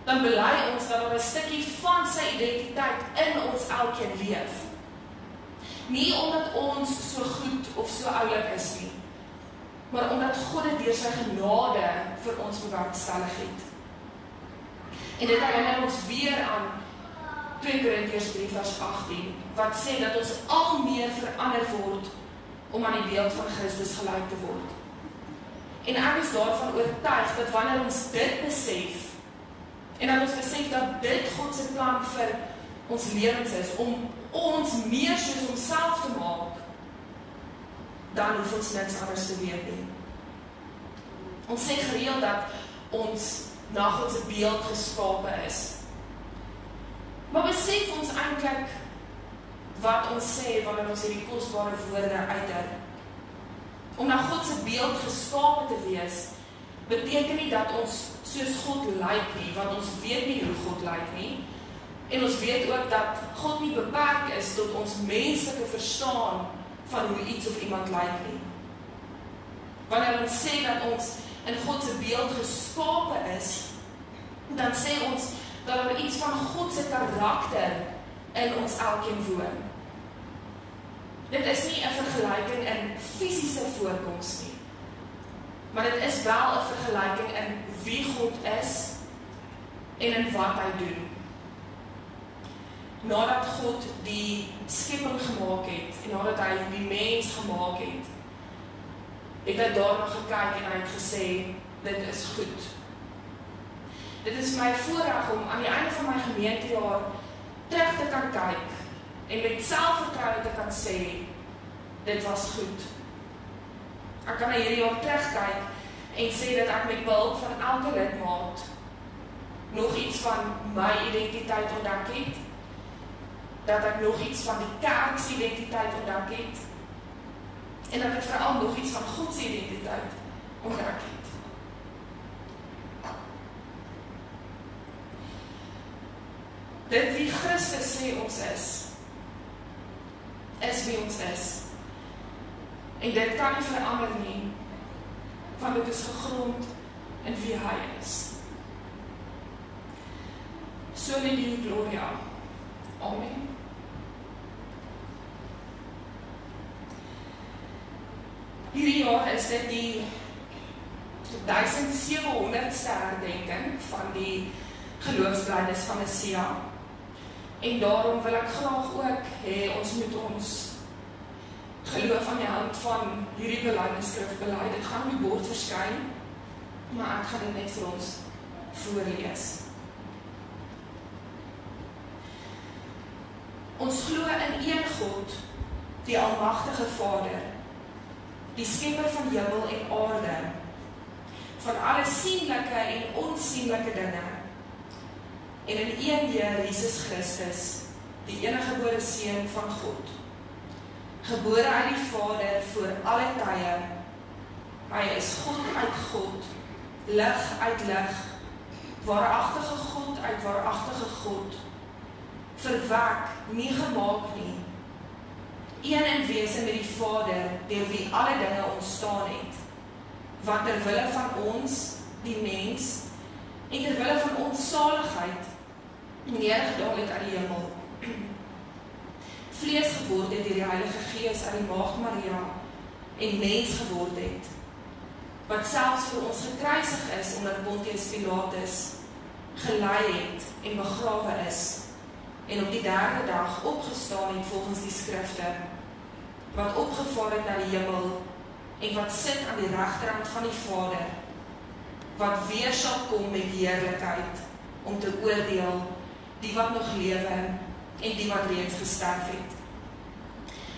Dan bely ons dat daar 'n stukkie van sy identiteit in ons elkeen leef. Nie omdat ons so goed of so oulik is nie, maar omdat God dit deur sy genade vir ons bewerkstellig het. En dit herinner ons weer aan 2 Korintiërs 3 vers 18, wat sê dat ons al meer verander word om aan die beeld van Christus gelyk te word. En ek is daarvan oortuig dat wanneer ons dit besef, en dat ons besef dat dit God se plan vir ons lewens is, om ons meer soos homself te maak, dan hoef ons niks anders te weet nie. Ons sê gereeld dat ons na God se beeld geskape is. Maar besef ons eintlik wat ons sê wanneer ons hierdie kosbare woorde uiter? Om na God se beeld geskape te wees, beteken nie dat ons soos God lyk nie, want ons weet nie hoe God lyk nie. En ons weet ook dat God nie beperk is tot ons menslike verstaan van hoe iets of iemand lyk nie. Wanneer ons sê dat ons in God se beeld geskape is, dan sê ons dat daar iets van God se karakter in ons elkeen woon. Dit is nie 'n vergelyking in fisiese voorkoms nie, maar dit is wel 'n vergelyking in wie God is en in wat hy doen. nadat God die skepping gemaak het, en nadat hy die mens gemaak het hy daarna gekyk en hy het gesê, dit is goed. Dit is my voorreg om aan die einde van my gemeentejaar terug te kan kyk en met selfvertroue te kan sê, dit was goed. Ek kan na hierdie jaar terugkyk en sê dat ek met behulp van elke lidmaat nog iets van my identiteit ontdek het, dat ek nog iets van die kerkse identiteit ontdek het, en dat ek veral nog iets van Godse identiteit ontdek het. Dit wie Christus sê ons is wie ons is. En dit kan nie verander nie, want dit is gegrond in wie hy is. Soli Deo Gloria. Amen. Hierdie jaar is dit die 1700ste herdenking van die geloofsbelijdenis van Nisea. En daarom wil ek graag ook hê ons moet ons geloof aan die hand van hierdie belijdenisskrif bely. Dit gaan op die bord verskyn, maar ek gaan dit net vir ons voorlees. Ons glo in een God, die almagtige Vader, die skepper van hemel en aarde, van alle sienlike en onsienlike dinge, en in een Heer Jesus Christus, die eniggebore Seun van God, gebore uit die Vader voor alle tye. Hy is God uit God, lig uit lig, waaragtige God uit waaragtige God, verwek, nie gemaak nie, een in wese met die Vader, deur wie alle dinge ontstaan het, wat terwille van ons, die mens, en terwille van ons saligheid, neergedaal het uit die hemel, vlees geword het deur die Heilige Gees uit die Maagd Maria, en mens geword het, wat selfs vir ons gekruisig is, onder Pontius Pilatus, gelei het en begrawe is, en op die derde dag opgestaan het volgens die skrifte, wat opgevaar het na die hemel, en wat sit aan die regterhand van die Vader, wat weer sal kom met heerlikheid, om te oordeel die wat nog lewe, en die wat reeds gesterf het.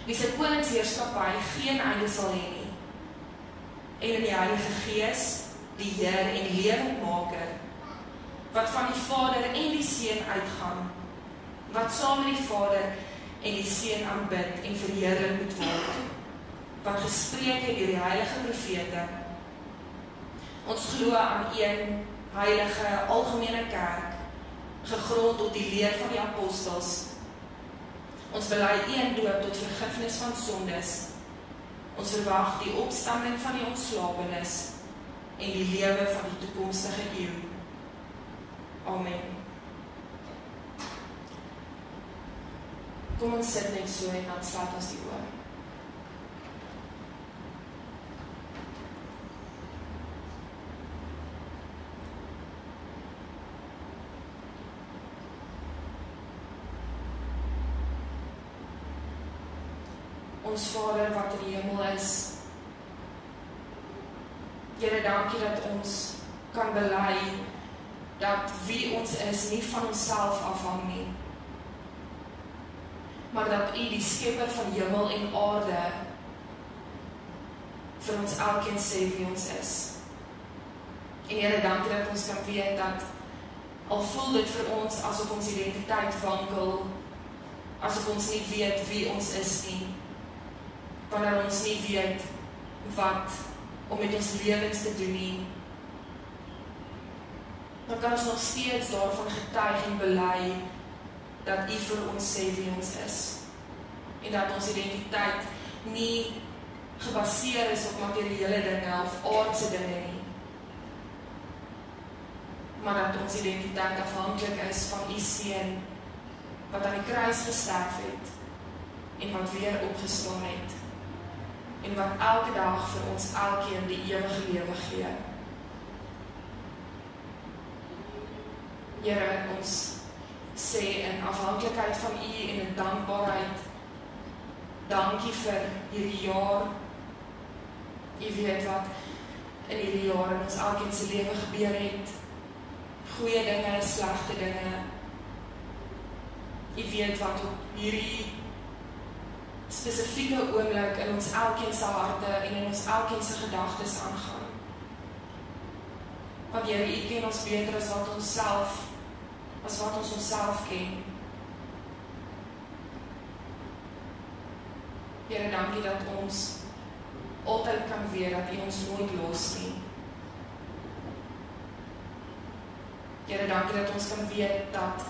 Wie sy koningsheerskappy geen einde sal hê nie, en in die Heilige Gees, die Heer en lewendmaker, wat van die Vader en die Seun uitgaan, wat saam met die Vader en die Seun aanbid en verheerlik moet word, wat gespreek het deur die heilige profete. Ons glo aan een heilige algemene kerk, gegrond op die leer van die apostels. Ons bely een doop tot vergifnis van sondes. Ons verwag die opstanding van die ontslapenis en die lewe van die toekomstige eeu. Amen. Kom ons sit net so en dan sluit ons die oor. Ons Vader wat in die hemel is, Here, dankie dat ons kan bely dat wie ons is nie van onsself afhang nie, maar dat U die skepper van hemel en aarde vir ons elkeen sê wie ons is. En Here, dankie dat ons kan weet dat al voel dit vir ons asof ons identiteit wankel, asof ons nie weet wie ons is nie, wanneer ons nie weet wat om met ons lewens te doen nie, dan kan ons nog steeds daarvan getuig en bely dat U vir ons sê wie ons is, en dat ons identiteit nie gebaseer is op materiële dinge of aardse dinge nie, maar dat ons identiteit afhanklik is van U Seun, wat aan die kruis gesterf het, en wat weer opgestaan het, en wat elke dag vir ons elkeen die ewige lewe gee. Here, ons sê in afhanklikheid van U en in dankbaarheid, dankie vir hierdie jaar. U weet wat in hierdie jaar in ons elkeen se lewe gebeur het. Goeie dinge, slegte dinge. U weet wat op hierdie spesifieke oomblik in ons elkeen se harte en in ons elkeen se gedagtes aangaan. Want Here, U ken ons beter as wat ons onsself ken. Here, dankie dat ons altyd kan weet dat U ons nooit los nie. Here, dankie dat ons kan weet dat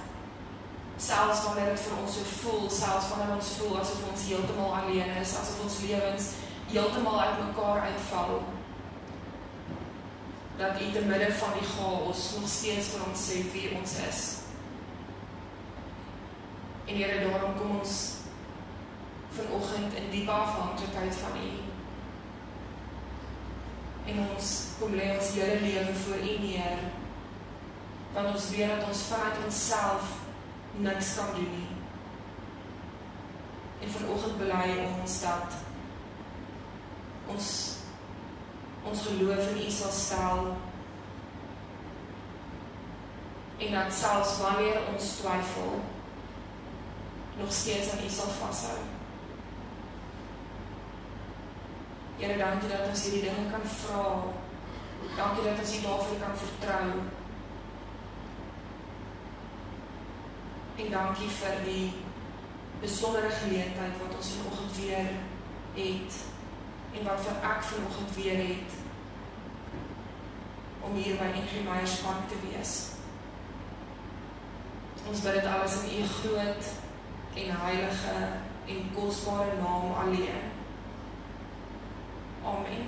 selfs wanneer dit vir ons so voel, selfs wanneer ons voel asof ons heeltemal alleen is, asof ons lewens heeltemal uit mekaar uitval, dat U te midde van die chaos nog steeds vir ons sê wie ons is. En Here, daarom kom ons vanoggend in diepe afhanklikheid van U. En ons kom lê ons hele lewe voor U neer, want ons weet dat ons vanuit onsself niks kan doen nie. En vanoggend bely ons dat ons geloof in U sal stel, en dat selfs wanneer ons twyfel, nog steeds aan U sal vashou. Here, dankie dat ons hierdie dinge kan vra. Dankie dat ons U daarvoor kan vertrou. En dankie vir die besondere geleentheid wat ons vanoggend weer het, en wat vir ek vanoggend weer het, om hier by NG Meyerspark te wees. Ons bid dit alles in U groot en heilige en kosbare naam alleen. Amen.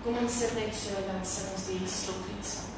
Kom ons sit net so, dan sing ons die slotlied saam.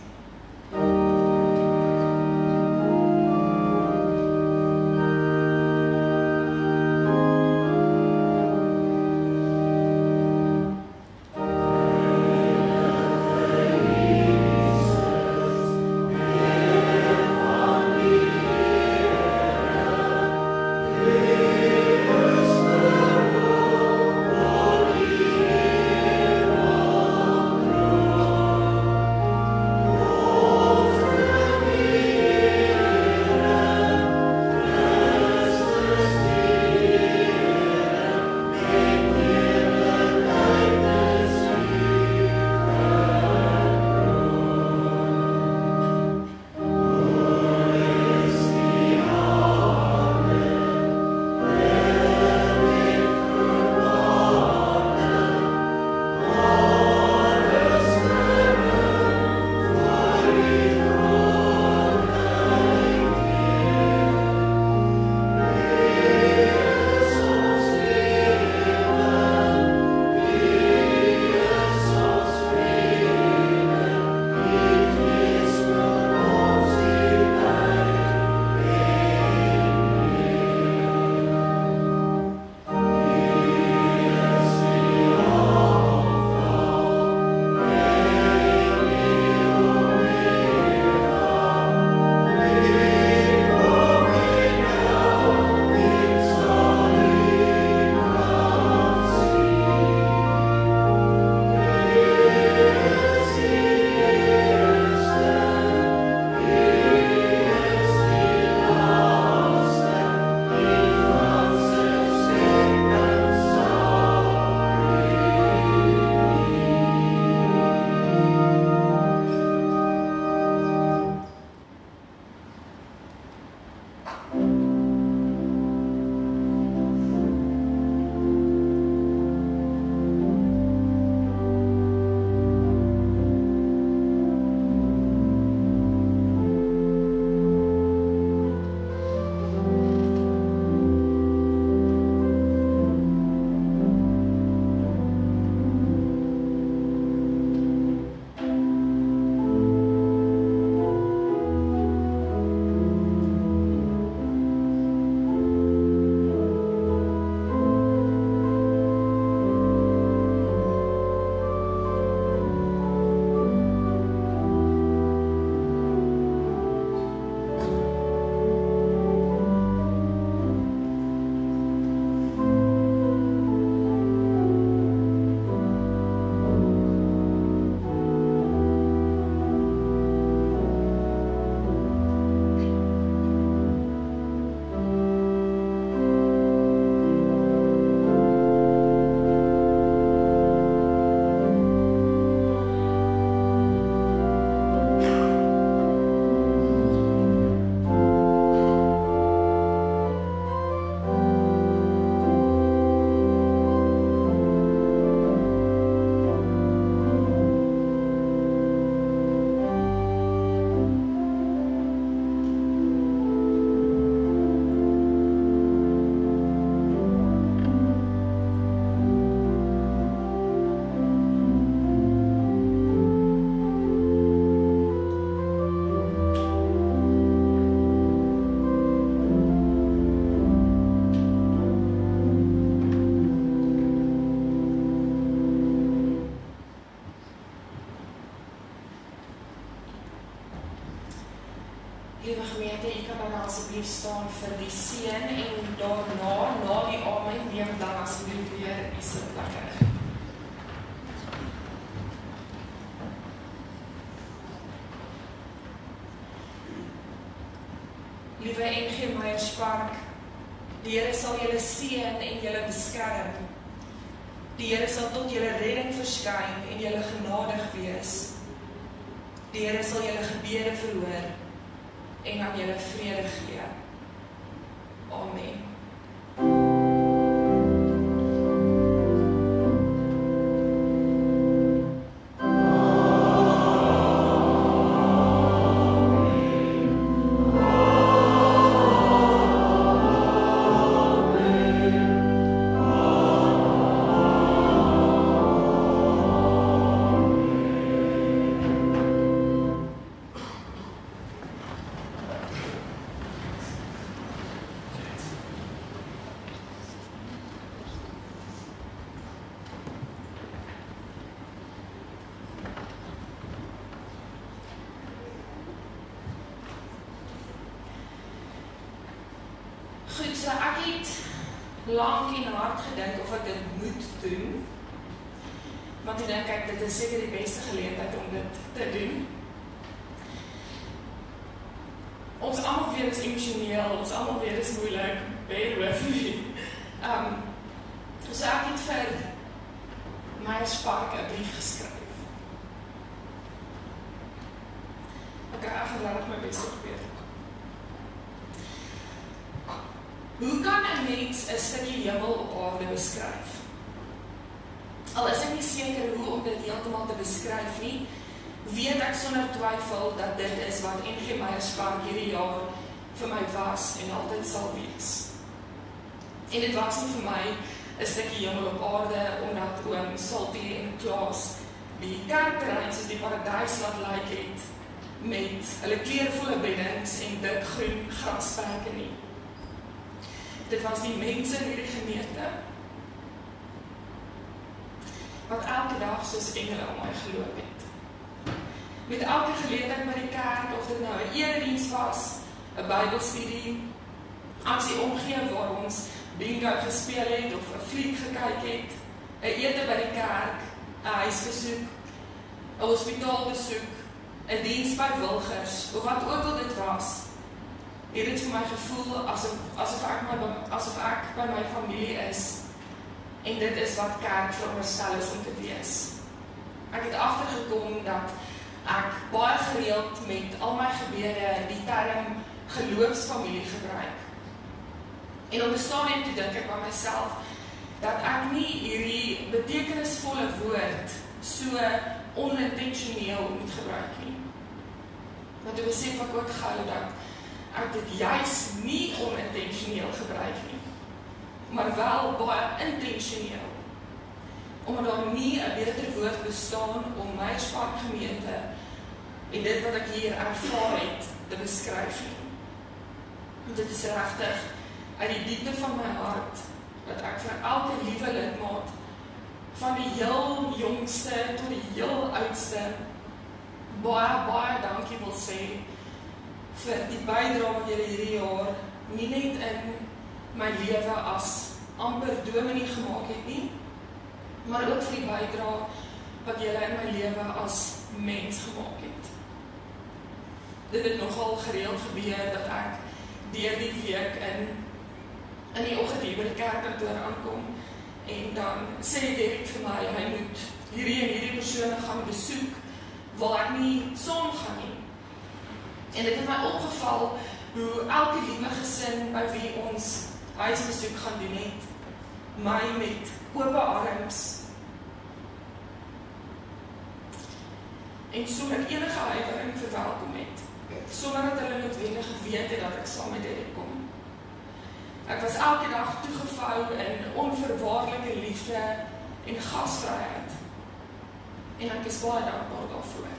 dan asseblief staan vir die seën en daarna, na die amen, neem dan asseblief weer die sitplekke. Liewe NG Meyerspark, die Here sal julle seën en julle beskerm. Die Here sal tot julle redding verskyn en julle genadig wees. Die Here sal julle gebede verhoor en aan julle vrede gee. Amen. Goed, so ek het lank en hard gedink of ek dit moet doen. Want toe dink ek, dit is seker die beste geleentheid om dit te doen. Ons almal weet is emosioneel, ons almal weet is moeilik, bear with me. So ek het vir Meyerspark 'n brief geskryf. Ek gaan regtig my bes probeer. Hoe kan 'n mens 'n stukkie hemel op aarde beskryf? Al is ek nie seker hoe om dit heeltemal te beskryf nie, weet ek sonder twyfel dat dit is wat NG Meyerspark hierdie jaar vir my was en altyd sal wees. En dit was nie vir my 'n stukkie hemel op aarde omdat oom Salty en Klaas die kerkterrein soos die paradys laat lyk het met hulle kleurvolle beddings en dik groen grasperke nie. Dit was die mense in hierdie gemeente wat elke dag soos engele om my geloop het. Met elke geleentheid by die kerk, of dit nou 'n erediens was, 'n Bybelstudie, aksie omgee waar ons bingo gespeel het of 'n fliek gekyk het, 'n ete by die kerk, 'n huisbesoek, 'n hospitaalbesoek, 'n diens by Wilgers, of wat ook al dit was, het dit vir my gevoel asof ek by my familie is, en dit is wat kerk veronderstel is om te wees. Ek het agtergekom dat ek baie gereeld met al my gebede die term geloofsfamilie gebruik. En op 'n stadium toe dink ek by myself dat ek nie hierdie betekenisvolle woord so onintentioneel moet gebruik nie. Maar toe besef ek ook gou dat ek dit juis nie onintentioneel gebruik nie, maar wel baie intentioneel. Omdat daar nie 'n beter woord bestaan om Meyerspark gemeente en dit wat ek hier ervaar het te beskryf nie. Dit is regtig uit die diepte van my hart dat ek vir elke liewe lidmaat van die heel jongste tot die heel oudste baie dankie wil sê vir die bydrae wat julle hierdie jaar nie net in my lewe as amper dominee gemaak het nie, maar ook vir die bydrae wat julle in my lewe as mens gemaak het. Dit het nogal gereeld gebeur dat ek deur die week in die oggend hier by die kerkkantoor aankom en dan sê Derek vir my, hy moet hierdie en hierdie persone gaan besoek waar ek nie saam gaan nie. En dit het my opgeval hoe elke liewe gesin by wie ons huisbesoek gaan doen het, my met oop arms en sonder enige huiwering verwelkom het, sonder dat hulle noodwendig geweet het dat ek saam met Derek kom. Ek was elke dag toegevou in onverwaarlike liefde en gasvryheid. En ek is baie dankbaar daarvoor.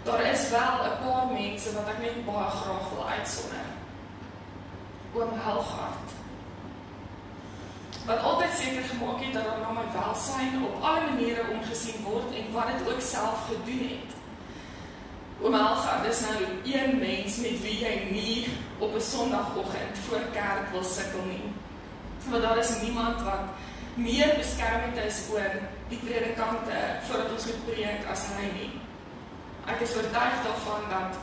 Daar is wel 'n paar mense wat ek net baie graag wil uitsonder. Oom Helgaard, wat altyd seker gemaak het dat daar na my welsyn op alle maniere omgesien word en wat dit ook self gedoen het. Oom Helga is nou een mens met wie jy nie op 'n Sondagoggend voor kerk wil sukkel nie. Want daar is niemand wat meer beskermend is oor die predikante voordat ons moet preek as hy nie. Ek is oortuig daarvan dat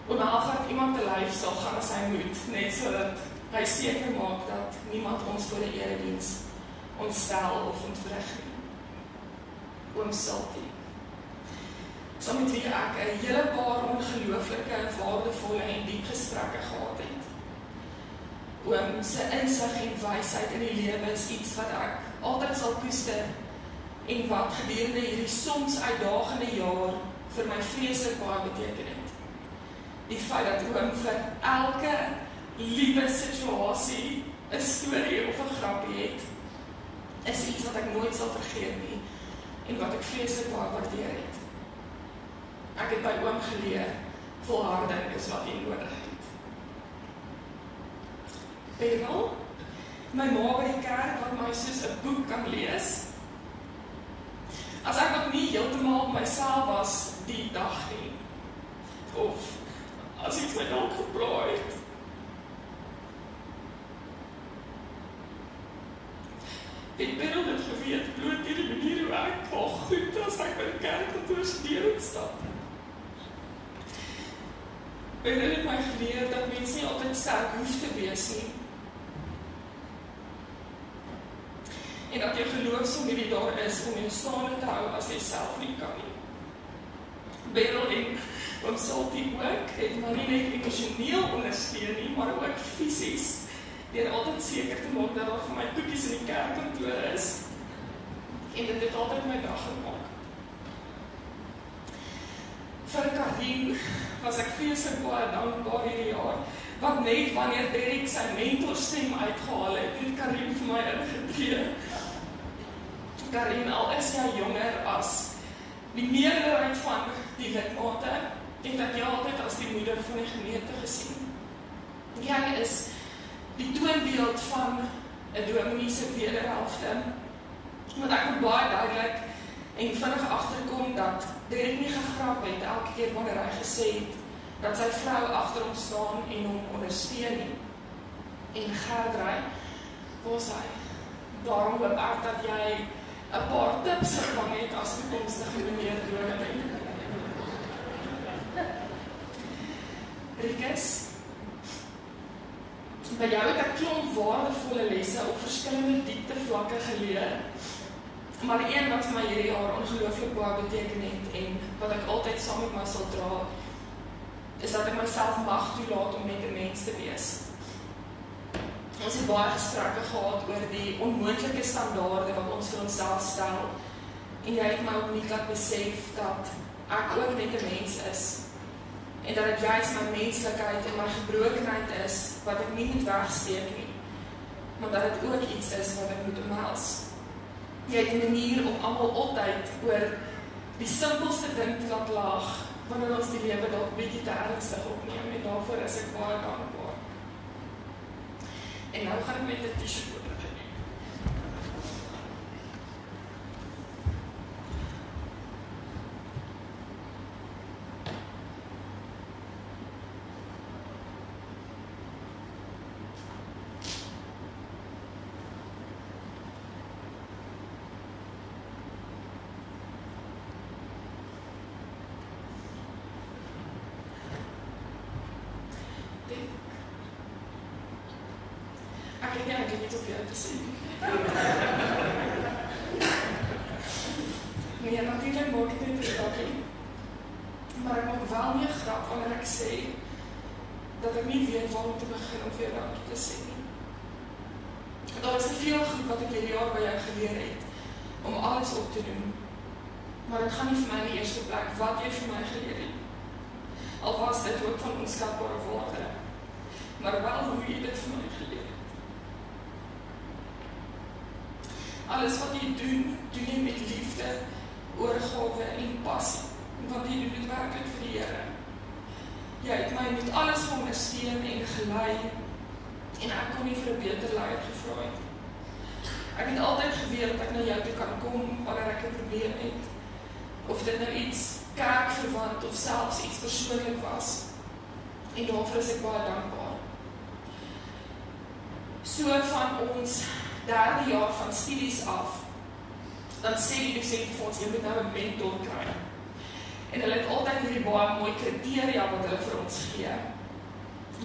Oom Helga iemand te lyf sal gaan as hy moet, net sodat hy seker maak dat niemand ons voor 'n erediens ontstel of ontwrig nie. Oom Salty. Saam met wie ek 'n hele paar ongelooflike, waardevolle en diep gesprekke gehad het. Oom se insig en wysheid in die lewe is iets wat ek altyd sal koester en wat gedurende hierdie soms uitdagende jaar vir my vreeslik baie beteken het. Die feit dat oom vir elke liewe situasie 'n storie of 'n grappie het, is iets wat ek nooit sal vergeet nie en wat ek vreeslik baie waardeer het. Ek het by oom geleer, volharding is wat jy nodig het. Beryl, my ma by die kerk wat my soos 'n boek kan lees. As ek nog nie heeltemal op myself was die dag nie, of as iets my dalk gebraai het. Het Beryl dit geweet, bloot hierdie manier hoe ek al goed as ek by die kerk kantoor studeer en stap. Beryl het my geleer dat mens nie altyd sterk hoef te wees nie. En dat jou geloof soms nie daar is om jou staande te hou as jy self nie kan nie. Beryl en oom Salty ook het my nie net emosioneel ondersteun nie, maar ook fisies, deur altyd seker te maak dat daar vir my koekies in die kerkkantoor is. En dit het altyd my dag gemaak. Vir Karin was ek vreeslik baie dankbaar hierdie jaar, want net wanneer Derek sy mentorstem uitgehaal het, het Karin vir my ingetree. Karin, al is jy jonger as die meerderheid van die lidmate, het ek jou altyd as die moeder van die gemeente gesien. Jy is die toonbeeld van 'n dominee se wederhelfte, want ek moet baie duidelik en vinnig agterkom dat Derek nie gegrap het elke keer wanneer hy gesê het dat sy vrou agter hom staan en hom ondersteun nie. En Gerdry, waar is hy? Daarom hoop ek dat jy 'n paar tips gevang het as toekomstige meneer dominee. Rikus, by jou het ek klomp waardevolle lesse op verskillende dieptevlakke geleer, maar een wat vir my hierdie jaar ongelooflik baie beteken het en wat ek altyd saam met my sal dra, is dat ek myself mag toelaat om net 'n mens te wees. Ons het baie gesprekke gehad oor die onmoontlike standaarde wat ons vir onsself stel, en jy het my opnuut laat besef dat ek ook net 'n mens is, en dat dit juist my menslikheid en my gebrokenheid is wat ek nie moet wegsteek nie, maar dat dit ook iets is wat ek moet omhels. Jy het 'n manier om almal altyd oor die simpelste ding te laat lag, wanneer ons die lewe dalk bietjie te ernstig opneem, en daarvoor is ek baie dankbaar. En nou gaan ek met 'n t-shirt oor begin. Ek het nie eintlik iets op jou te sê. Nee, natuurlijk maak ek net 'n grapie. Maar ek maak wel nie 'n grap wanneer ek sê dat ek nie weet waar om te begin om vir jou dankie te sê nie. Daar is te veel goed wat ek hierdie jaar by jou geleer het om alles op te doen. Maar dit gaan nie vir my in die eerste plek wat jy vir my geleer het. Al was dit ook van onskatbare waarde, maar wel hoe jy dit vir my geleer het. Alles wat jy doen jy met liefde, oorgawe en passie, want jy doen dit werklik vir die Here. Jy het my met alles ondersteun en gelei, en ek kon nie vir 'n beter leier gevra het. Ek het altyd geweet dat ek na jou toe kan kom wanneer ek 'n probleem het, of dit nou iets kerkverwant of selfs iets persoonlik was. En daarvoor is ek baie dankbaar. So van ons 3de jaar van studies af, dan sê die dosent vir ons, jy moet nou 'n mentor kry. En hulle het altyd hierdie baie mooi kriteria wat hulle vir ons gee.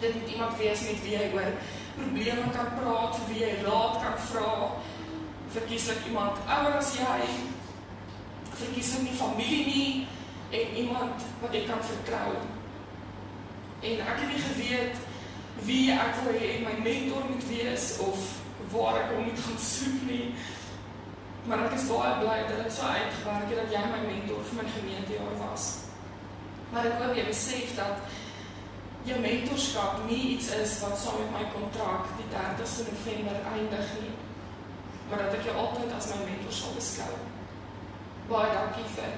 Dit moet iemand wees met wie jy oor probleme kan praat, vir wie jy raad kan vra, verkieslik iemand ouer as jy, verkieslik nie familie nie, en iemand wat jy kan vertrou. En ek het nie geweet wie ek wil hê my mentor moet wees, of waar ek hom moet gaan soek nie. Maar ek is baie bly dat dit so uitgewerk het, dat jy my mentor vir my gemeentejaar was. Maar ek hoop jy besef dat jou mentorskap nie iets is wat saam met my kontrak die 30ste November eindig nie, maar dat ek jou altyd as my mentor sal beskou. Baie dankie vir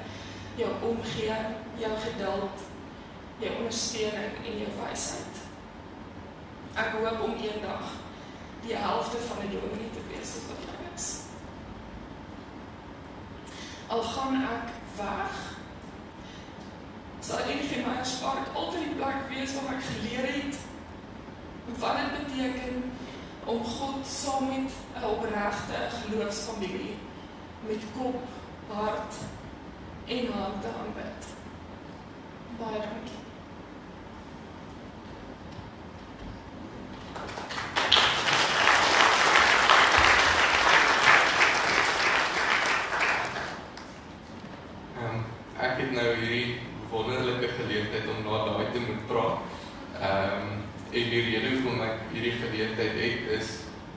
jou omgee, jou geduld, jou ondersteuning en jou wysheid. Ek hoop om eendag die helfte van die dominee te wees wat jy is. Al gaan ek weg, sal NG Meyerspark altyd die plek wees waar ek geleer het wat dit beteken om God saam met 'n opregte geloofsfamilie met kop, hart en hand te aanbid. Baie dankie. Ek het nou hierdie wonderlike geleentheid om na daai te moet praat. En die rede hoekom ek hierdie geleentheid het is,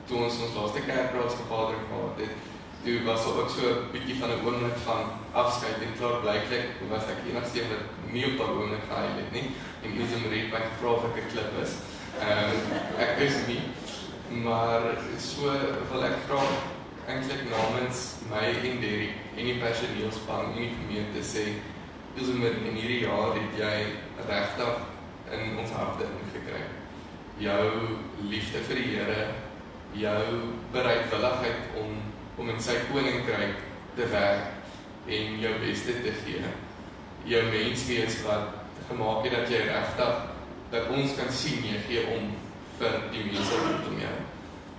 toe ons laaste kerkraadsvergadering gehad het, toe was daar ook so 'n bietjie van 'n oomblik van afskeid en klaar blyklik was ek enigste wat nie op daai oomblik gehuil het nie. En Ismarie het my gevra of ek 'n klip is. Ek is nie, maar so wil ek graag eintlik namens my en Derek en die personeelspan en die gemeente sê, Ismarie, in hierdie jaar het jy regtig in ons harte ingekry. Jou liefde vir die Here, jou bereidwilligheid om in sy koninkryk te werk en jou beste te gee. Jou menswees wat gemaak het dat jy regtig, dat ons kan sien, jy gee om vir die mense rondom jou.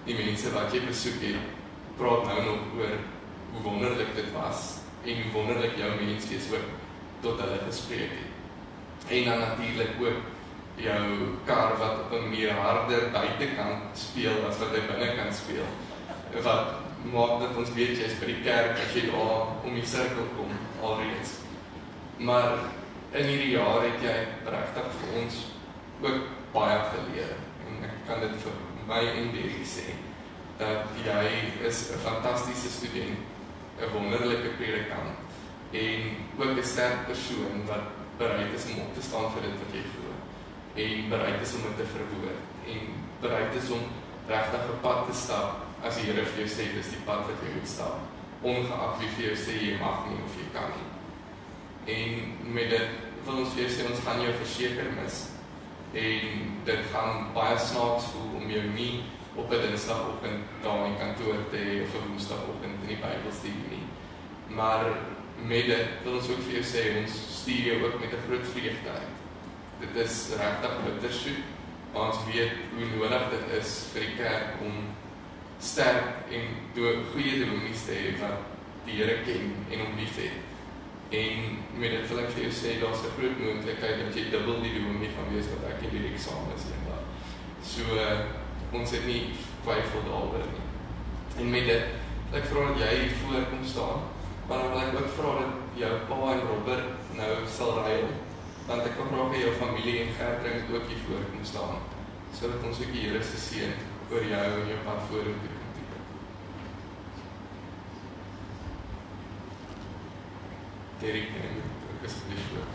Die mense wat jy besoek het, praat nou nog oor hoe wonderlik dit was en hoe wonderlik jou menswees ook tot hulle gespreek het. En dan natuurlik ook jou kar wat op 'n meer harder buitekant speel as wat hy binnekant speel. Wat maak dat ons weet jy's by die kerk as jy daar om die sirkel kom alreeds. Maar in hierdie jaar het jy regtig vir ons ook baie geleer. En ek kan dit vir my en Derek sê, dat jy is 'n fantastiese student, 'n wonderlike predikant en ook 'n sterk persoon wat bereid is om op te staan vir dit wat jy glo en bereid is om dit te verwoord en bereid is om regtig 'n pad te stap as die Here vir jou sê dis die pad wat jy moet stap, ongeag wie vir jou sê jy mag nie of jy kan nie. En met dit wil ons vir jou sê, ons gaan jou verseker mis en dit gaan baie snaaks voel om jou nie op 'n Dinsdagoggend daar in kantoor te hê of 'n Woensdagoggend in die Bybelstudie nie. Maar met dit wil ons ook vir jou sê, ons stuur jou ook met 'n groot vreugde uit. Dit is regtig bittersoet, maar ons weet hoe nodig dit is vir die kerk om sterk en goeie dominees te hê wat die Here ken en hom liefhet. En met dit wil ek vir jou sê, daar's 'n groot moontlikheid dat jy dubbel die dominee gaan wees wat ek in die eksamen is eendag. So ons het nie twyfel daaroor nie. En met dit wil ek vra dat jy hier voor kom staan, maar dan wil ek ook vra dat jou pa en Robert nou sal ruil, want ek wil graag hê jou familie en Gertrude moet ook hier voor kom staan, sodat ons ook die Here se seën oor jou en jou pad vorentoe kan teken. Derek, ek asseblief voor.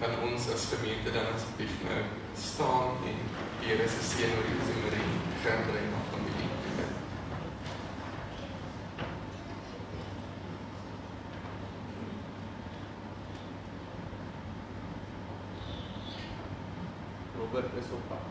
Kan ons as gemeente dan asseblief nou staan en die Here se seën oor Rosemarie, Gertrude en haar familie. Robert is op pad.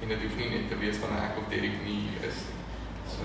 En dit hoef nie net te wees van ek of Derek nie hier is. So